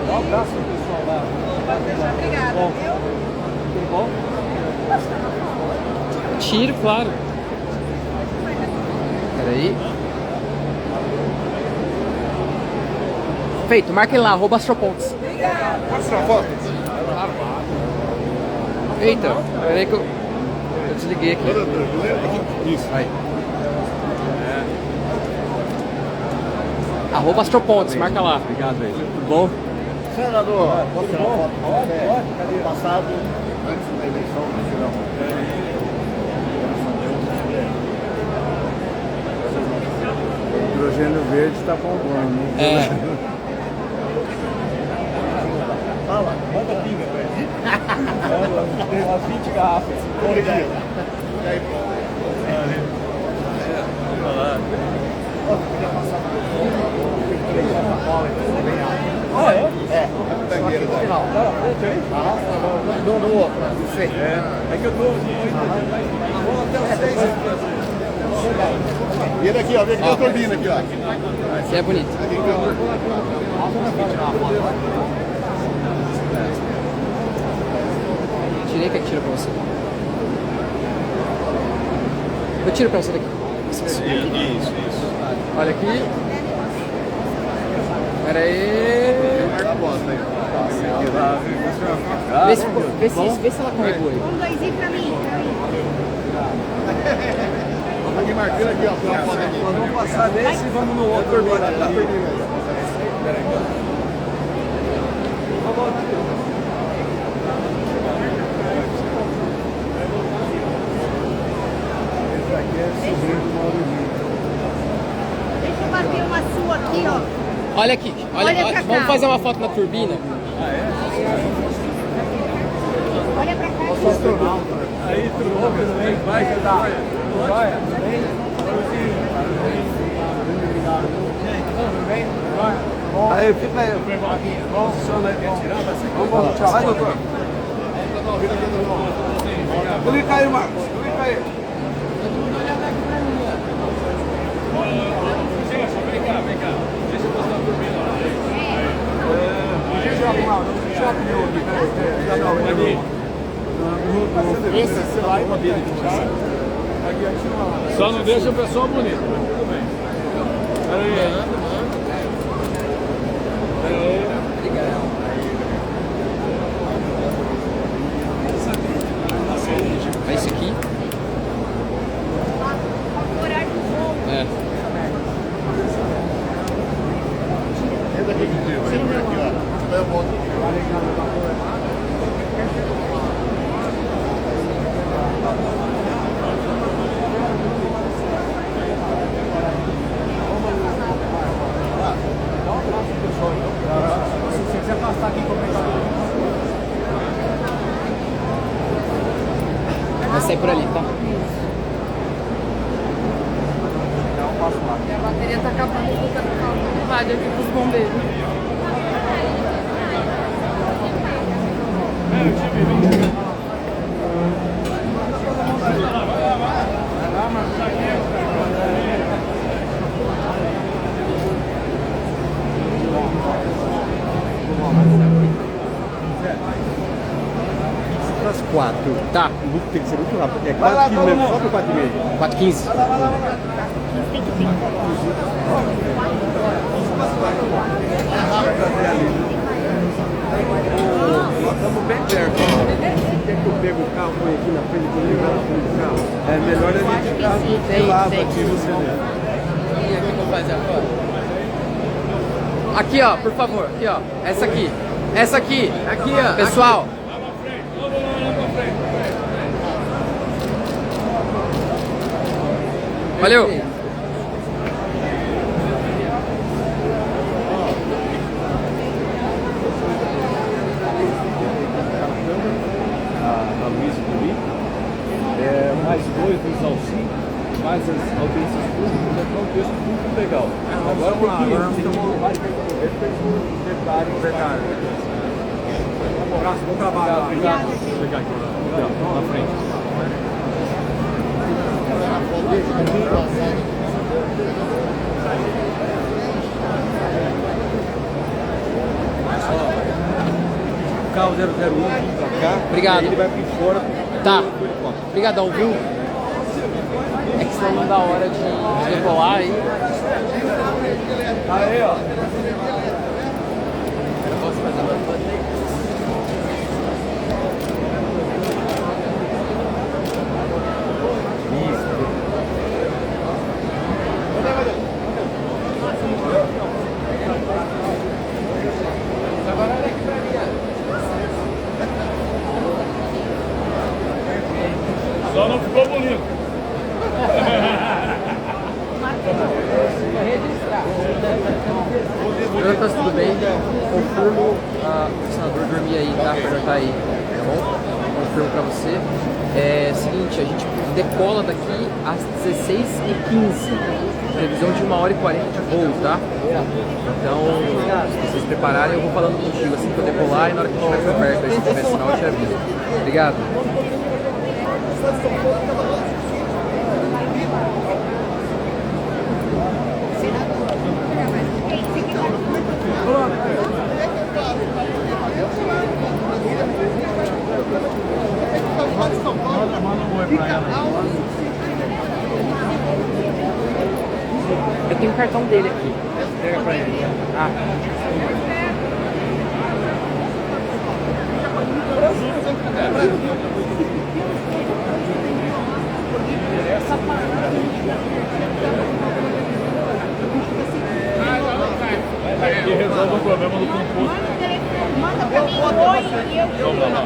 Um abraço pro pessoal lá. Obrigada. Tudo bom? Tiro, claro. Peraí. Feito, marca ele lá, @astropontos. Pode tirar foto? Eita, peraí que eu desliguei aqui. Isso. Aí. @astropontos, marca lá. Obrigado, velho. Tudo bom? Senador, posso tirar uma foto? Pode. Ano passado, antes da eleição, nós tiramos. O hidrogênio verde está bombando. É. Fala, manda pinga, velho. Tem umas 20 garrafas. Obrigado. E aí, pronto. Ah, é? É, pegueiro daí. No outro, não sei. É que eu tô até os 6. E ele aqui, ó, vem aqui a turbina aqui, ó. Esse é bonito. Tirei que tira pra você. Eu tiro pra você daqui. Isso. Olha aqui. Pera aí. Vê se ela carregou aí. Um, dois e pra mim. Vamos aqui marcando aqui, ó. Nós vamos passar desse e vamos no outro agora. Deixa eu bater uma sua aqui, ó. Olha aqui. Olha pra cá. Vamos fazer uma foto na turbina? Olha pra cá. Aí, tudo bom? Vai, cantar. Vai. Aí, fica aí. Posiciona aí. Vamos, tchau. Vai, doutor. Clica aí, Marcos. Clica aí. Vem cá. Deixa eu passar a turbina lá. Esse lá é uma dele. Só não deixa o pessoal bonito. Tudo bem. Peraí. É esse aqui. Horário do voo. É. Entra aqui contigo. Você vem aqui, ó. Eu volto. Se você quiser passar aqui com o Vai sair por ali, tá? A bateria tá acabando, vou botar no rádio aqui pros bombeiros. Às 4. Tá. Tem que ser muito rápido. É 4 km mesmo, só por 4,5. 4h15. Nós estamos bem perto. Quer que eu pego o carro, põe aqui na frente comigo, lá na frente do carro? É melhor a gente ficar de lado aqui no CD. E aqui vou fazer a foto. Aqui, ó, por favor. Aqui, ó. Essa aqui. Essa aqui. Aqui, ó. Pessoal. Valeu. A Luiz Felipe, mais 2 do Zalci, mais as audiências públicas, já está um texto muito legal. Agora tem que mais detalhes. Um abraço, bom trabalho. Obrigado. Obrigado. Na frente. Carro 001 pra cá. Obrigado. Ele vai por fora. Tá. Obrigadão, viu? É que senão não dá hora de decolar aí. Aí, ó. Só não ficou bonito. Jonatas, tudo bem? Confirmo o senador dormir aí, tá? Pra já tá aí, tá bom? Confirmo pra você. É seguinte, a gente decola daqui às 16h15. Previsão de 1h40 de voo, tá? Então, se vocês prepararem, eu vou falando contigo assim que eu decolar e na hora que estiver por perto, aí se tiver sinal, eu te aviso. Obrigado. Eu tenho o cartão dele aqui. Pega pra ele. Ah. Que resolve o problema do composto. Manda pra mim, oi, e eu... Vamos lá.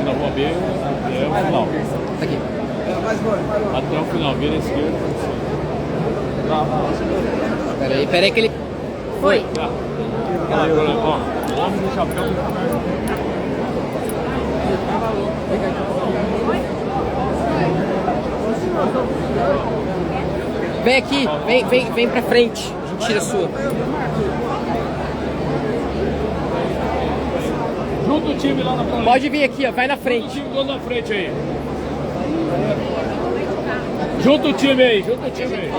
Na rua B é o final. Tá aqui. Até o final, vira à esquerda. Pera aí que ele... Foi. Tá. Ó, homem no chapéu. Vem aqui, vem pra frente. A gente tira a sua. Junta o time lá na frente. Pode vir aqui, ó. Vai na frente. Junta o time lá na frente aí. Junta o time aí, junta o time aí.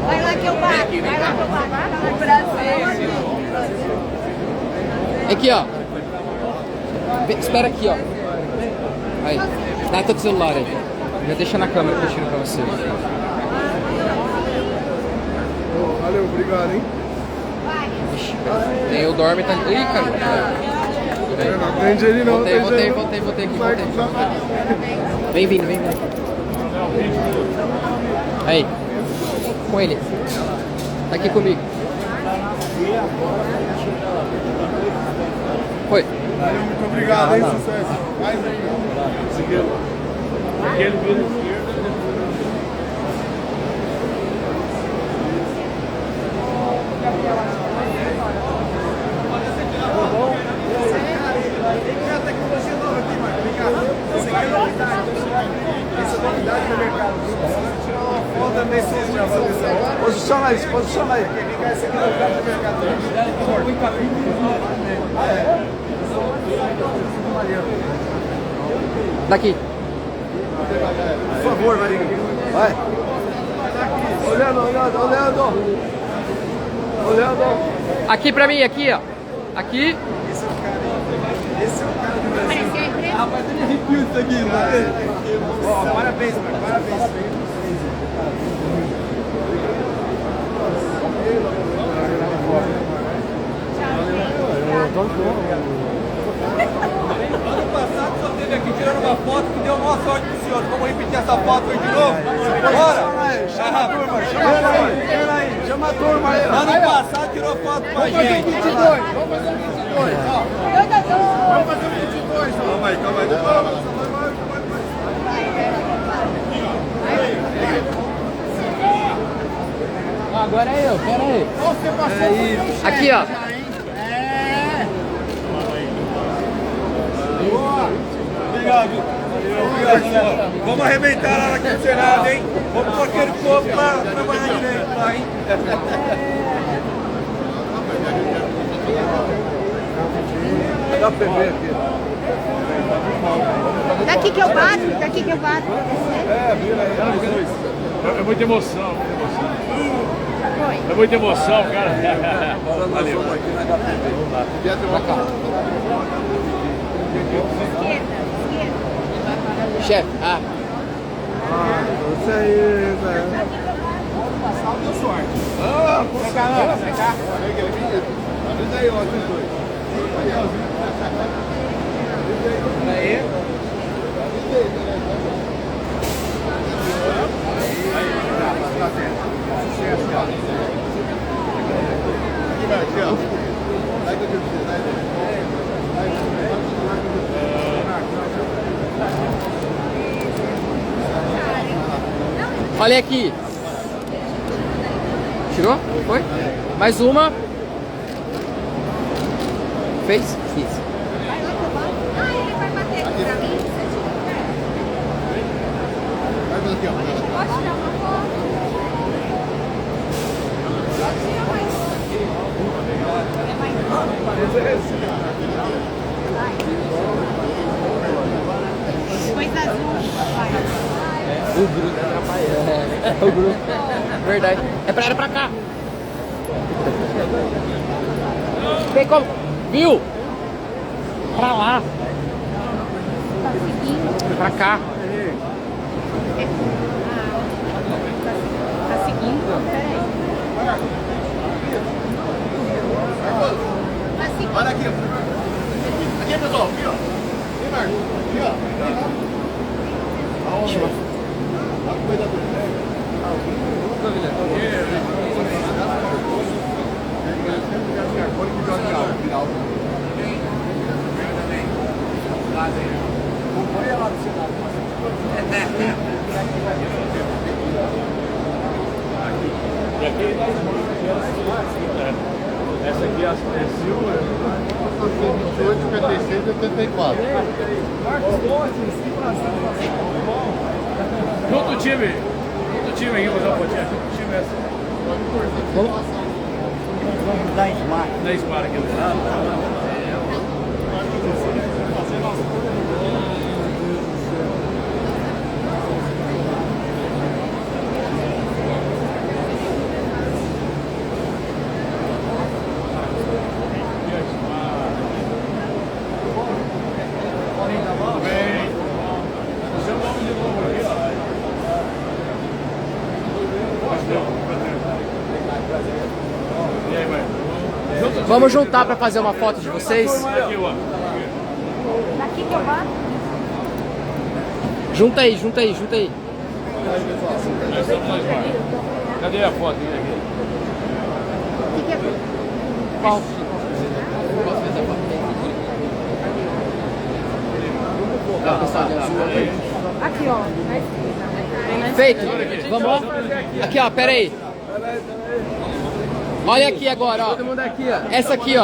Vai lá que eu bato, vai lá que eu bato. Brasil. Aqui, ó. Espera aqui, ó. Aí. Dá teu celular aí. Já deixa na câmera que eu tiro pra você. Valeu, obrigado, hein? Tem o dorme, tá... Ih, cara. Não atende ele não. Voltei aqui. Vem vindo. Aí. Com ele. Tá aqui comigo. Foi. Valeu, muito obrigado, hein? Sucesso. Mais ainda. Aquele vira à esquerda. Tem a tecnologia nova aqui, Marcos. Vem cá. Essa aqui é novidade. Essa é novidade no mercado. Vamos tirar uma foto também. Posiciona aí. Vem cá, essa aqui é novidade no mercado. Daqui. Por favor, Marinho. Vai. Olhando. Aqui pra mim, aqui, ó. Aqui. Esse é o cara do Brasil. Rapaz, tem arrepio isso aqui, né? Ó, parabéns, Marcos. Parabéns. Ano passado só teve aqui tirando uma foto que deu maior sorte pro senhor. Vamos repetir essa foto aí de novo? Bora! Chama a turma, chama Chama a turma aí. Ano passado tirou foto com a gente. Vamos fazer um 22, ó. Vamos fazer um 22, ó. Calma aí. Agora é eu, pera aí. Você passou Aqui, ó. Obrigado. Vamos arrebentar lá naquele Senado, hein? Vamos com aquele povo pra trabalhar direito lá, hein? Dá pra ver aqui. Daqui que eu bato. É, vira aí. É muita emoção, É muita emoção, cara. Valeu. Aqui na HPV. Vamos lá. Pra cá. Chefe, Isso aí, velho. Vem cá. Isso aí, ó, esses dois. Aí. Aqui, ó. Sai que eu te preciso, olha aqui. Tirou? Foi? Mais uma. Fez? Fiz. Ah, ele vai bater pra mim? Vai ver aqui, ó. Pode tirar uma foto? Coisa azul. O Bruno tá atrapalhando. O Bruno. Verdade. Era pra cá. Vem como? Viu? Pra lá. Tá seguindo? Pra cá. Tá seguindo? Peraí. Tá seguindo. Olha aqui, ó. Aqui, pessoal. Aqui, ó. Aqui, Marcos. Aqui, ó. Essa aqui é Silva. 28, 56 e 84. Junto o time aqui, fazer uma fotinha. Junto o time essa. Vamos dar Smart. Da Smart aqui do lado. Vamos juntar pra fazer uma foto de vocês? Daqui que eu bato? Junta aí. Cadê a foto? Qual? Aqui, ó. Na esquerda. Feito. Vamos lá? Aqui, ó, pera aí. Olha aqui agora, ó. Todo mundo aqui, ó. Essa aqui.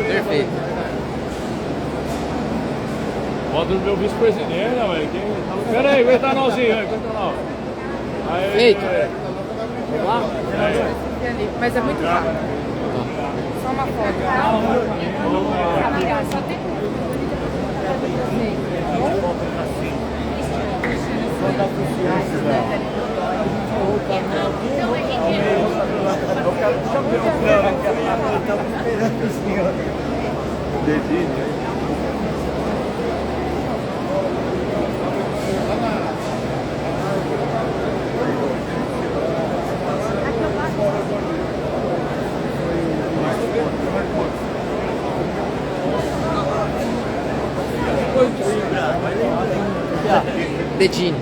Perfeito. Foto do meu vice-presidente, né, velho? Pera aí, aguenta nãozinho, aguenta não. Feito. Vamos lá? Mas é muito rápido. Só uma foto, tá? Só tem Dedinho.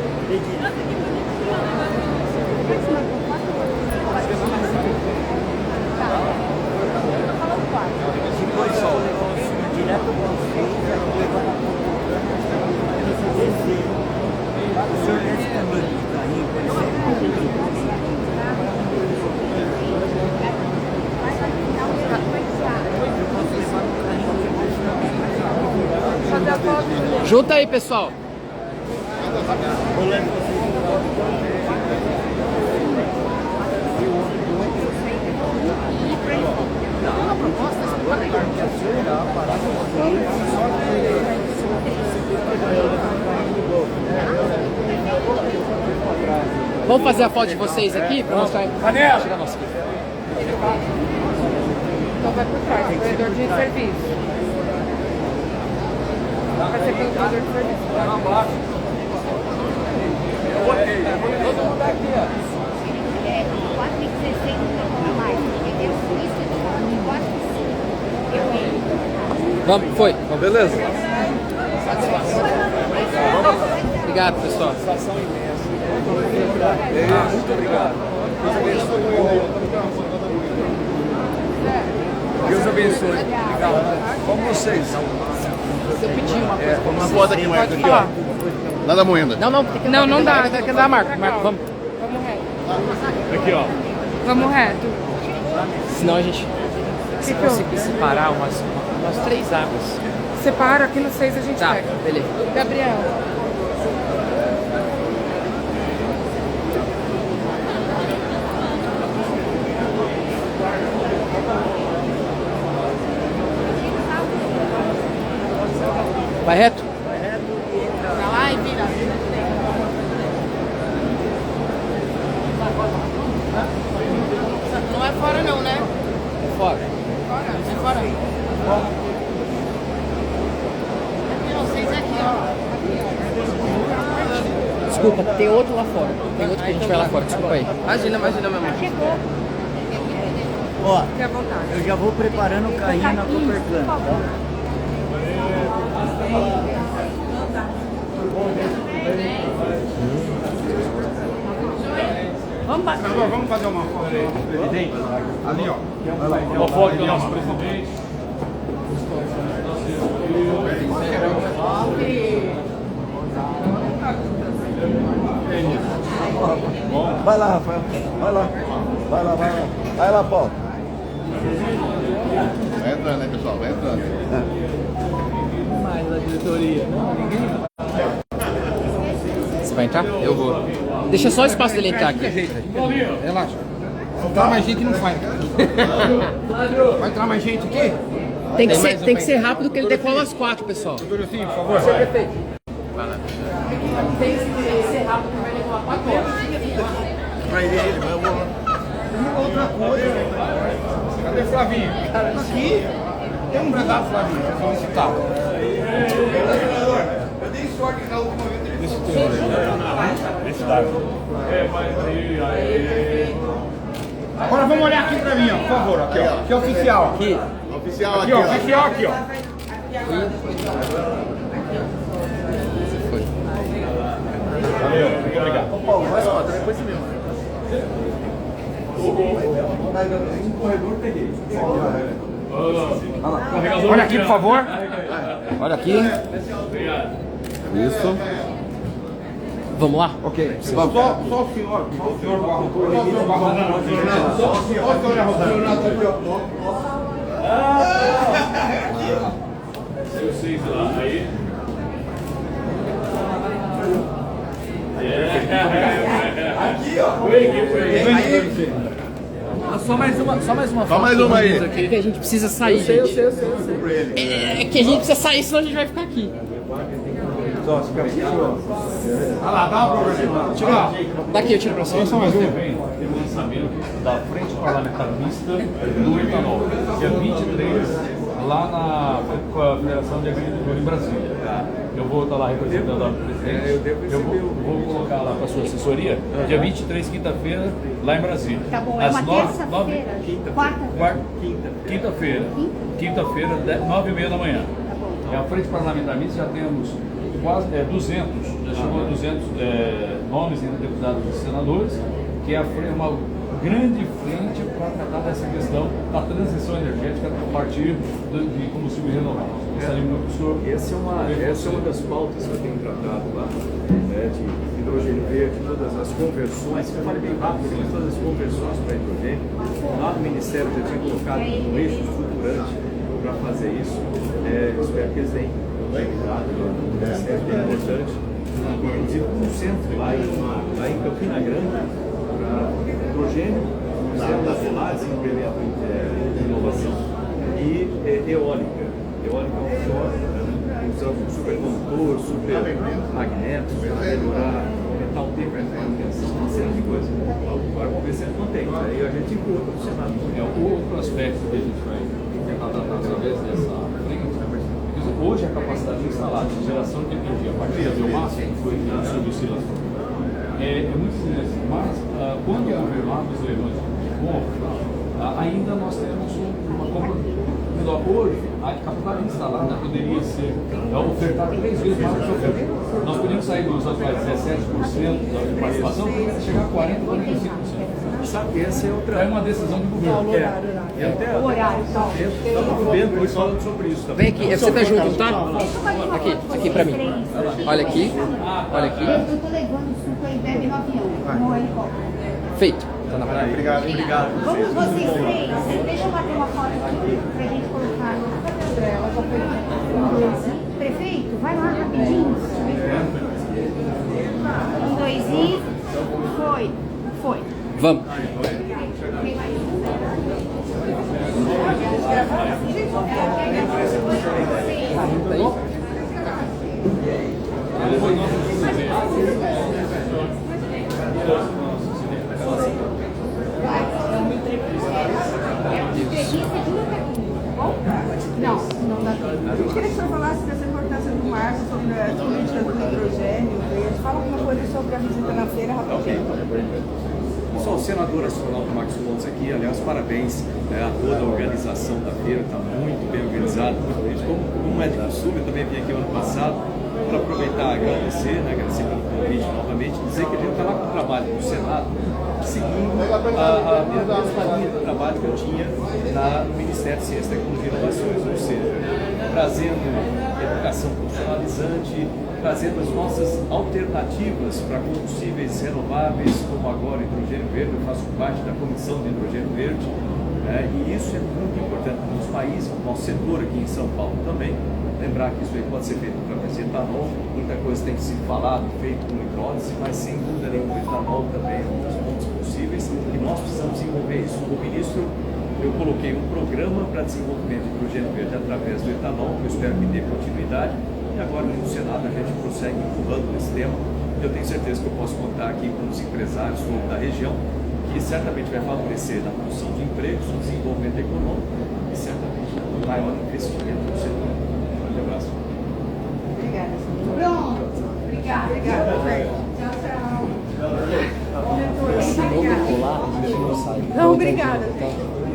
Junta aí, pessoal. Vamos fazer a foto de vocês aqui para mostrar. Tirar nossa aqui. Então vai por trás, corredor de serviço. Vai ser pelo corredor de serviço. Todo mundo aqui, ó. 4,60 não mais. Entendeu? Isso é 4,5. Vamos, foi. Beleza? Obrigado, pessoal. Satisfação imensa. Muito obrigado. Deus abençoe. Obrigado. Como vocês? Eu pedi uma foto aqui, Marco. Aqui, ó. Nada moenda. Não, tem que não dá. Tem que dar, Marco. Vamos. Vamos reto. Aqui, ó. Vamos reto. Senão a gente se conseguir separar umas 3 águas. Separa, aqui no 6 a gente Tá, pega. beleza. Gabriel. Vai reto? Pra lá e vira. Não é fora não, né? É fora. É fora. Aqui, ó, 6 aqui, ó. Desculpa, tem outro lá fora. Tem outro que a gente vai lá fora, desculpa aí. Imagina, meu amor. Ó, Fique à vontade. eu já vou preparando o carrinho na Copercana, tá? Vamos fazer uma foto, presidente? Ali, ó. Uma foto do nosso presidente. Vai lá, Rafael. Vai lá. Vai lá, Paulo. Vai entrando, né, pessoal? Vai entrando. Mais a diretoria. Não, ninguém. Você vai entrar? Eu vou. Deixa só o espaço dele entrar aqui. Relaxa. Se entrar mais gente, não vai. Vai entrar mais gente aqui? Tem que ser rápido que ele decola às 4, pessoal. Tudo assim, por favor. Prefeito. Tem que ser rápido que vai decolar 4 horas. Vai ver ele, vai voar. Outra coisa. Cadê Flavinho? Aqui. Tem um brigado, Flavinho. Vou solicitar. Eu dei sorte na última vez. Agora vamos olhar aqui pra mim, ó, por favor. Aqui, ó. Aqui é oficial. Aqui. Oficial Aqui, ó. Oficial aqui, ó. Valeu, muito obrigado. Ô, Paulo, mais 4, depois você mesmo. Um corredor peguei. Olha aqui, por favor. Olha aqui. Isso. Vamos lá? Ok. Só o senhor. Só o senhor Barro. Só o senhor Barro. Só o senhor Rodando. Vocês lá, aí. Aqui, ó. Foi aqui. Só mais uma Só foto mais uma aí. aqui, que a gente precisa sair, gente. Eu sei. É que a gente precisa sair, senão a gente vai ficar aqui. Só, fica aqui, ó. Olha lá, dá uma programa. Tira. Daqui eu tiro pra você. Só mais um. Tem o lançamento da Frente Parlamentar Mista do etanol, dia 23, lá na Federação de Agricultura em Brasília. Eu vou estar lá representando a presidente. Eu vou colocar lá para a sua assessoria, dia 23, quinta-feira, lá em Brasília. Tá bom, é Às uma 9, terça-feira? Quarta? Quinta-feira, 9h30 da manhã. É a Frente Parlamentar Mista, já temos quase 200, já chegou a 200 nomes entre deputados e senadores, que é uma grande frente para tratar dessa questão da transição energética a partir de combustíveis renováveis. Essa é uma das pautas que eu tenho tratado lá, né, de hidrogênio verde, todas as conversões, eu falei bem rápido, mas todas as conversões para hidrogênio. Lá no Ministério já tinha colocado um eixo estruturante para fazer isso. Espero que eles deem importante. Inclusive um centro lá em Campina Grande para hidrogênio, células solares, implemento de inovação e eólica offshore, usando supercondutor, supermagnetos para melhorar, aumentar o tempo de manutenção, uma série de coisas. Agora vamos ver se ele mantém. Aí a gente encontra no Senado. Outro aspecto que a gente vai tentar tratar através dessa frente, hoje a capacidade instalada de geração de energia a partir da biomassa, que foi sobre oscilação, é muito grande. Mas quando o governo abre os leilões de compra, ainda nós temos uma compra menor. Hoje, a capacidade instalada poderia ser ofertada 3 vezes mais do que oferta. Nós podemos sair dos atuais 17% de participação e chegar a 40%, 45%. Sabe, essa é outra. É uma decisão do governo. E até o horário, estava vendo hoje falando sobre isso também. Vem aqui, você tá junto, tá? Aqui pra mim. Olha aqui. Olha aqui. Eu tô levando o suco aí, bebe no avião, no helicóptero. Feito. Tá na praia. Obrigado. Vamos vocês três. Deixa eu bater uma foto aqui pra gente colocar no prefeito, vai lá rapidinho. 1, 2 e foi. Vamos. Não dá tempo. A gente queria que o senhor falasse dessa importância do Marco sobre a política do hidrogênio verde. Fala alguma coisa sobre a visita na feira, rapidinho. Pessoal, o senador astronauta Marcos Pontes aqui, aliás, parabéns a toda a organização da feira, está muito bem organizado, muito bem. Como é de costume, eu também vim aqui ano passado para aproveitar e agradecer pelo convite novamente, dizer que a gente está lá com o trabalho do Senado, seguindo a mesma linha de trabalho que eu tinha no Ministério de Ciência, Tecnologia e Inovações, ou seja, trazendo educação profissionalizante, trazendo as nossas alternativas para combustíveis renováveis, como agora hidrogênio verde. Eu faço parte da comissão de hidrogênio verde, e isso é muito importante para os países, para o nosso setor aqui em São Paulo também. Lembrar que isso aí pode ser feito através de etanol, muita coisa tem que ser falado, feito com hidrólise, mas sem dúvida nenhuma o etanol também é um dos pontos possíveis e nós precisamos desenvolver isso. O ministro, eu coloquei um programa para desenvolvimento de hidrogênio verde através do etanol, que eu espero que dê continuidade. E agora no Senado a gente prossegue empurrando nesse tema. Eu tenho certeza que eu posso contar aqui com os empresários da região, que certamente vai favorecer na produção de empregos, no desenvolvimento econômico e certamente no maior investimento no setor. Um grande abraço. Obrigada. Pronto. Obrigada. Não, obrigada.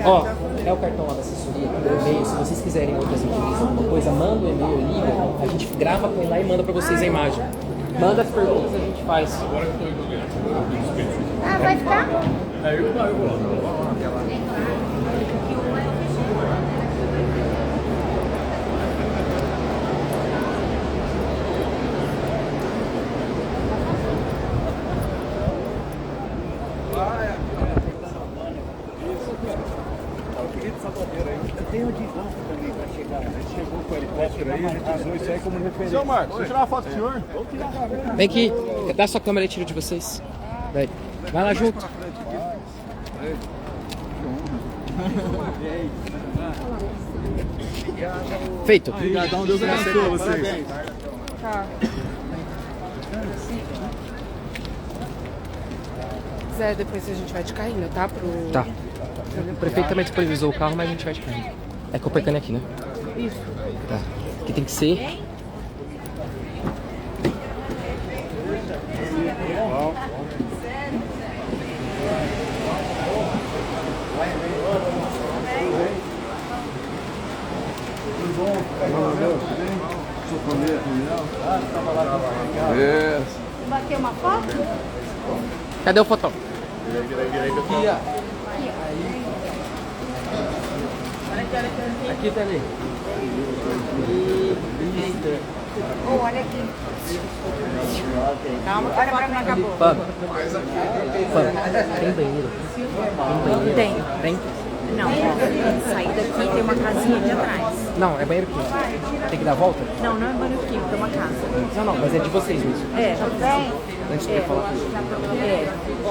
Ó, é o cartão lá da assessoria, o e-mail. Se vocês quiserem outras entrevistas, alguma coisa, manda o e-mail, liga, a gente grava com ele lá e manda pra vocês a imagem. Manda as perguntas, a gente faz. Ah, vai ficar? Eu vou lá. Tem o desastre também para chegar. A gente chegou com o helicóptero aí, a gente usou isso aí como referência. Seu Marcos, deixa eu tirar uma foto com o senhor. Vem aqui, dá sua câmera e tiro de vocês. Vai lá junto. Feito. Obrigadão, Deus abençoe vocês. Tá. Zé, depois a gente vai de carrinho, tá? Tá. O prefeito também disponibilizou o carro, mas a gente vai de carrinho. É Copacabana aqui, né? Isso. Tá. Aqui tem que ser. Bater uma foto? Cadê o fotão? Aqui, ó. Aqui também. Oh, olha aqui. Calma, que a foto não acabou. Tem banheiro? Tem banheiro? Tem. Tem? Não, ó, sair daqui tem uma casinha aqui atrás. Não, é banheiro químico. Tem que dar a volta? Não, não é banheiro químico, é uma casa. Não, mas é de vocês mesmo. É, Antes de falar com ele. Não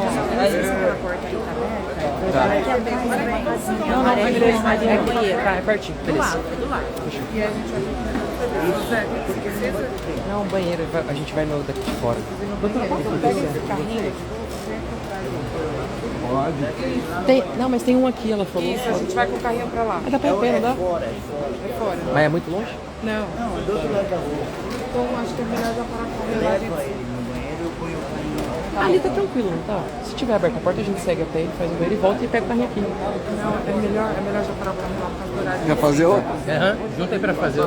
sei se aquela porta aí tá aberta. Tá. Aqui atrás tem uma casinha Não, amarela, beleza. uma de banheiro. Tá, é pertinho. Do Beleza. lado, do lado. E a gente vai Não, banheiro, a gente vai no daqui de fora. pega esse carrinho. Tem, não, mas tem um aqui, ela falou. Isso, a gente vai com o carrinho pra lá. Ah, dá pra ir a pé, não dá? É fora. Mas é muito longe? Não. Não, do outro lado da rua. Então acho que é melhor já parar com o Leva ele no banheiro, eu ponho o carrinho. Ali tá tranquilo, não tá? Se tiver aberta a porta, a gente segue até ele, faz o banheiro e volta e pega o carrinho aqui. Não, é melhor já parar o carrinho lá por causa do horário. Quer fazer outro? Aham, junta aí pra fazer.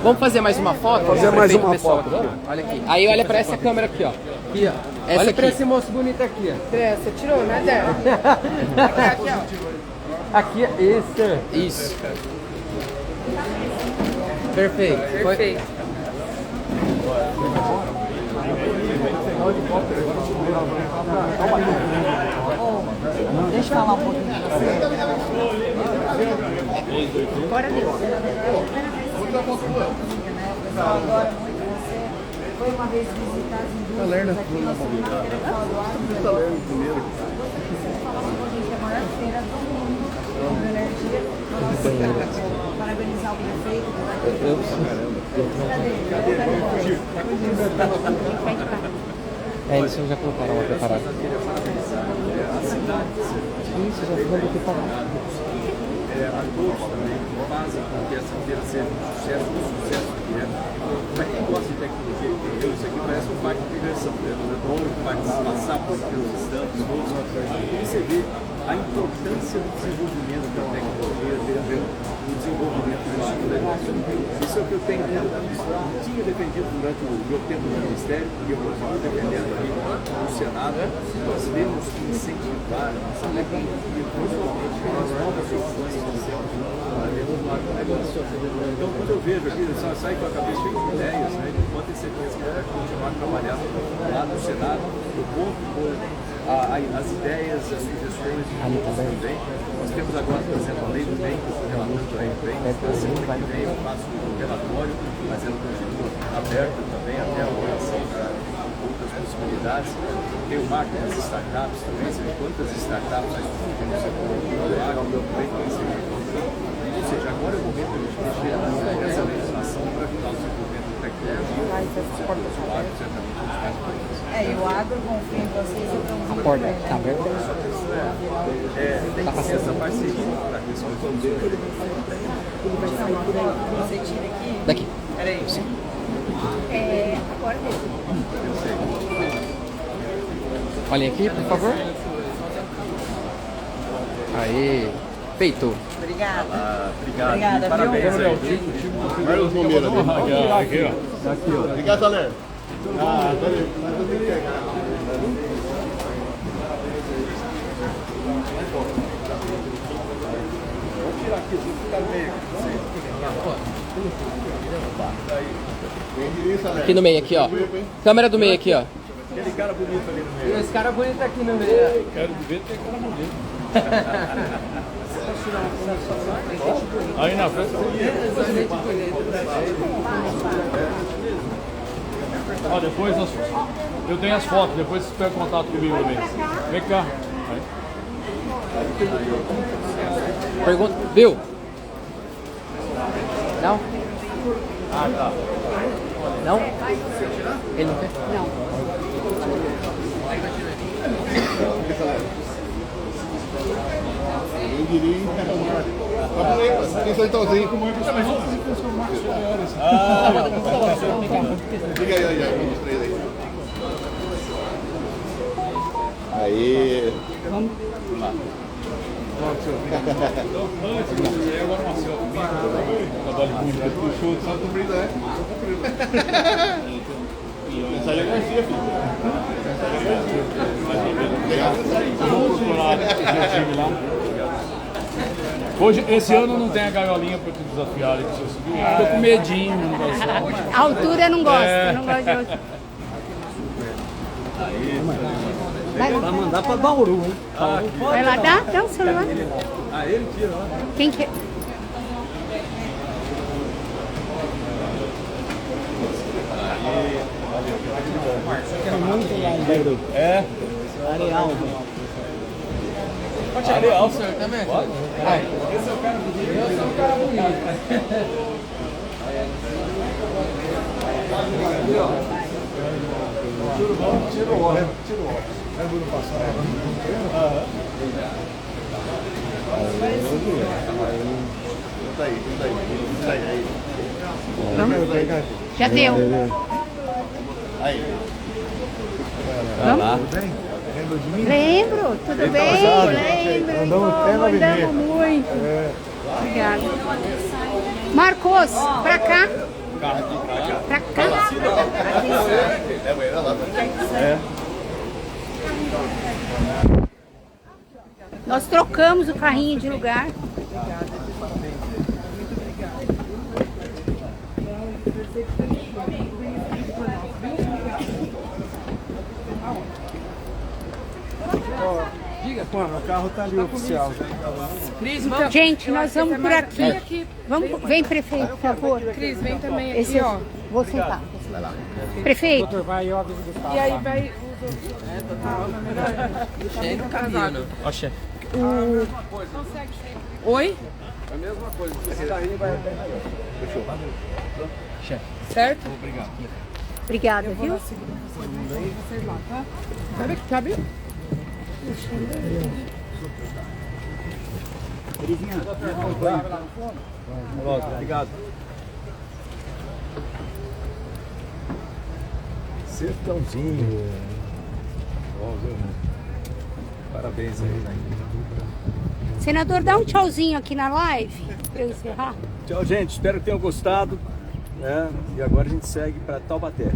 Vamos fazer mais uma foto? Fazer mais uma pessoal foto. aqui. Olha aqui. Aí olha pra essa câmera aqui, ó. Aqui, ó. Essa Olha aqui. pra esse moço bonito aqui, ó. Você tirou, né, Débora? Aqui, ó. Aqui, esse. Isso. Perfeito. Perfeito. Deixa eu falar um pouquinho de você. Bora, Deus. Agora, muito você. Foi uma vez visitar as indústrias aqui na segunda-feira do Salvador. Você falava com a gente, a maior feira do mundo de energia. Nossa, parabenizar o prefeito. É, eles já colocaram uma preparada. Isso, já foi preparado. A todos também fazem com que essa feira seja um sucesso que é. Para quem gosta de tecnologia, isso aqui parece um parque de diversão, né? Eu adoro passar por aqueles estantes todos e você vê a importância do desenvolvimento da tecnologia dentro do desenvolvimento do ensino da educação. Isso é o que eu tenho tinha defendido durante o meu tempo no Ministério e eu continuo defendendo aqui no Senado. Nós temos que incentivar essa tecnologia, principalmente as novas opções que nós temos para desenvolver o negócio. Então, quando eu vejo aqui, eu saio com a cabeça cheia de ideias, né? Pode ter certeza que vai continuar trabalhando lá no Senado, eu conto com as ideias, as sugestões de todos também. Nós temos agora, por exemplo, a lei do bem, que eu estou relatando aí bem, na semana que vem eu faço o relatório, mas ela continua aberta também até a votação para outras possibilidades. Tem o marketing das startups também, você vê quantas startups a gente tem no setor do agro, também tem esse. Ou seja, agora é o momento de a gente mexer essa legislação para ajudar o desenvolvimento da tecnologia, os usuários, certamente, nos mais importantes. E o agro confia em vocês, então A porta tá aberta? Tem que ser essa parceria para que isso resolver. Você tira aqui? Daqui. Peraí. Sim. Agora mesmo. Olhem aqui, por favor. Aê. Feito. Obrigada. Obrigado. Obrigada, Parabéns viu? aí. Marcos Momeira ali. Aqui, ó. Aqui, ó. Obrigado, Saler. Peraí. Mas eu tenho que pegar. Vamos tirar aqui, vamos ficar no meio. Aqui no meio, aqui, ó. Câmera do meio aqui, ó. Aquele cara bonito ali no meio. Esse cara bonito aqui no meio. Quero ver ter cara bonito. Aí na frente. Ó, depois eu tenho as fotos, depois você pega contato comigo também. Vem cá. Aí. Pergunta. Viu? Não? Ah, tá. Não? Ele não quer? Não. Eu diria então sozinho. Diga aí, vamos três aí. Aí. Vamos. Lá. Agora Marcelo comigo. Trabalho muito. Puxou, só cumprido, né? Mensagem Garcia, filho. Vamos procurar o time lá. Hoje, esse ano não tem a gaiolinha para te desafiar ali, que você subiu. Tô com medinho, não vai ser. A altura eu não gosto, eu não gosto de altura. Aí, Vai mandar pra Bauru, hein? Vai lá, dá o celular. Ah, ele tira lá. Quem quer? É. Areal. Pode tirar Areal, senhor, também? Pode. Esse é o cara bonito. Esse é o cara bonito. Tira o óculos. Lembra do passado? Já deu. Aí. Vamos? Lembra de mim? Lembro, tudo bem? Lembro. Andamos muito. Obrigada. Marcos, pra cá. Pra cá. Nós trocamos o carrinho de lugar. Mano, o carro tá ali oficial. Cris, vamos. Gente, nós vamos por aqui. Vamos, vem, prefeito, por favor. Cris, vem também aqui, Esse, ó. vou sentar. Prefeito. E aí vai... Cheio do caminho. Ó, chefe. Oi? É a mesma coisa. Esse carrinho vai... Fechou. Chefe. Certo? Obrigado. Obrigada, viu? Vocês lá, tá? Sabe? Obrigado. Sertãozinho. Parabéns aí, né? Senador, dá um tchauzinho aqui na live para eu encerrar. Tchau, gente. Espero que tenham gostado. Né? E agora a gente segue para Taubaté.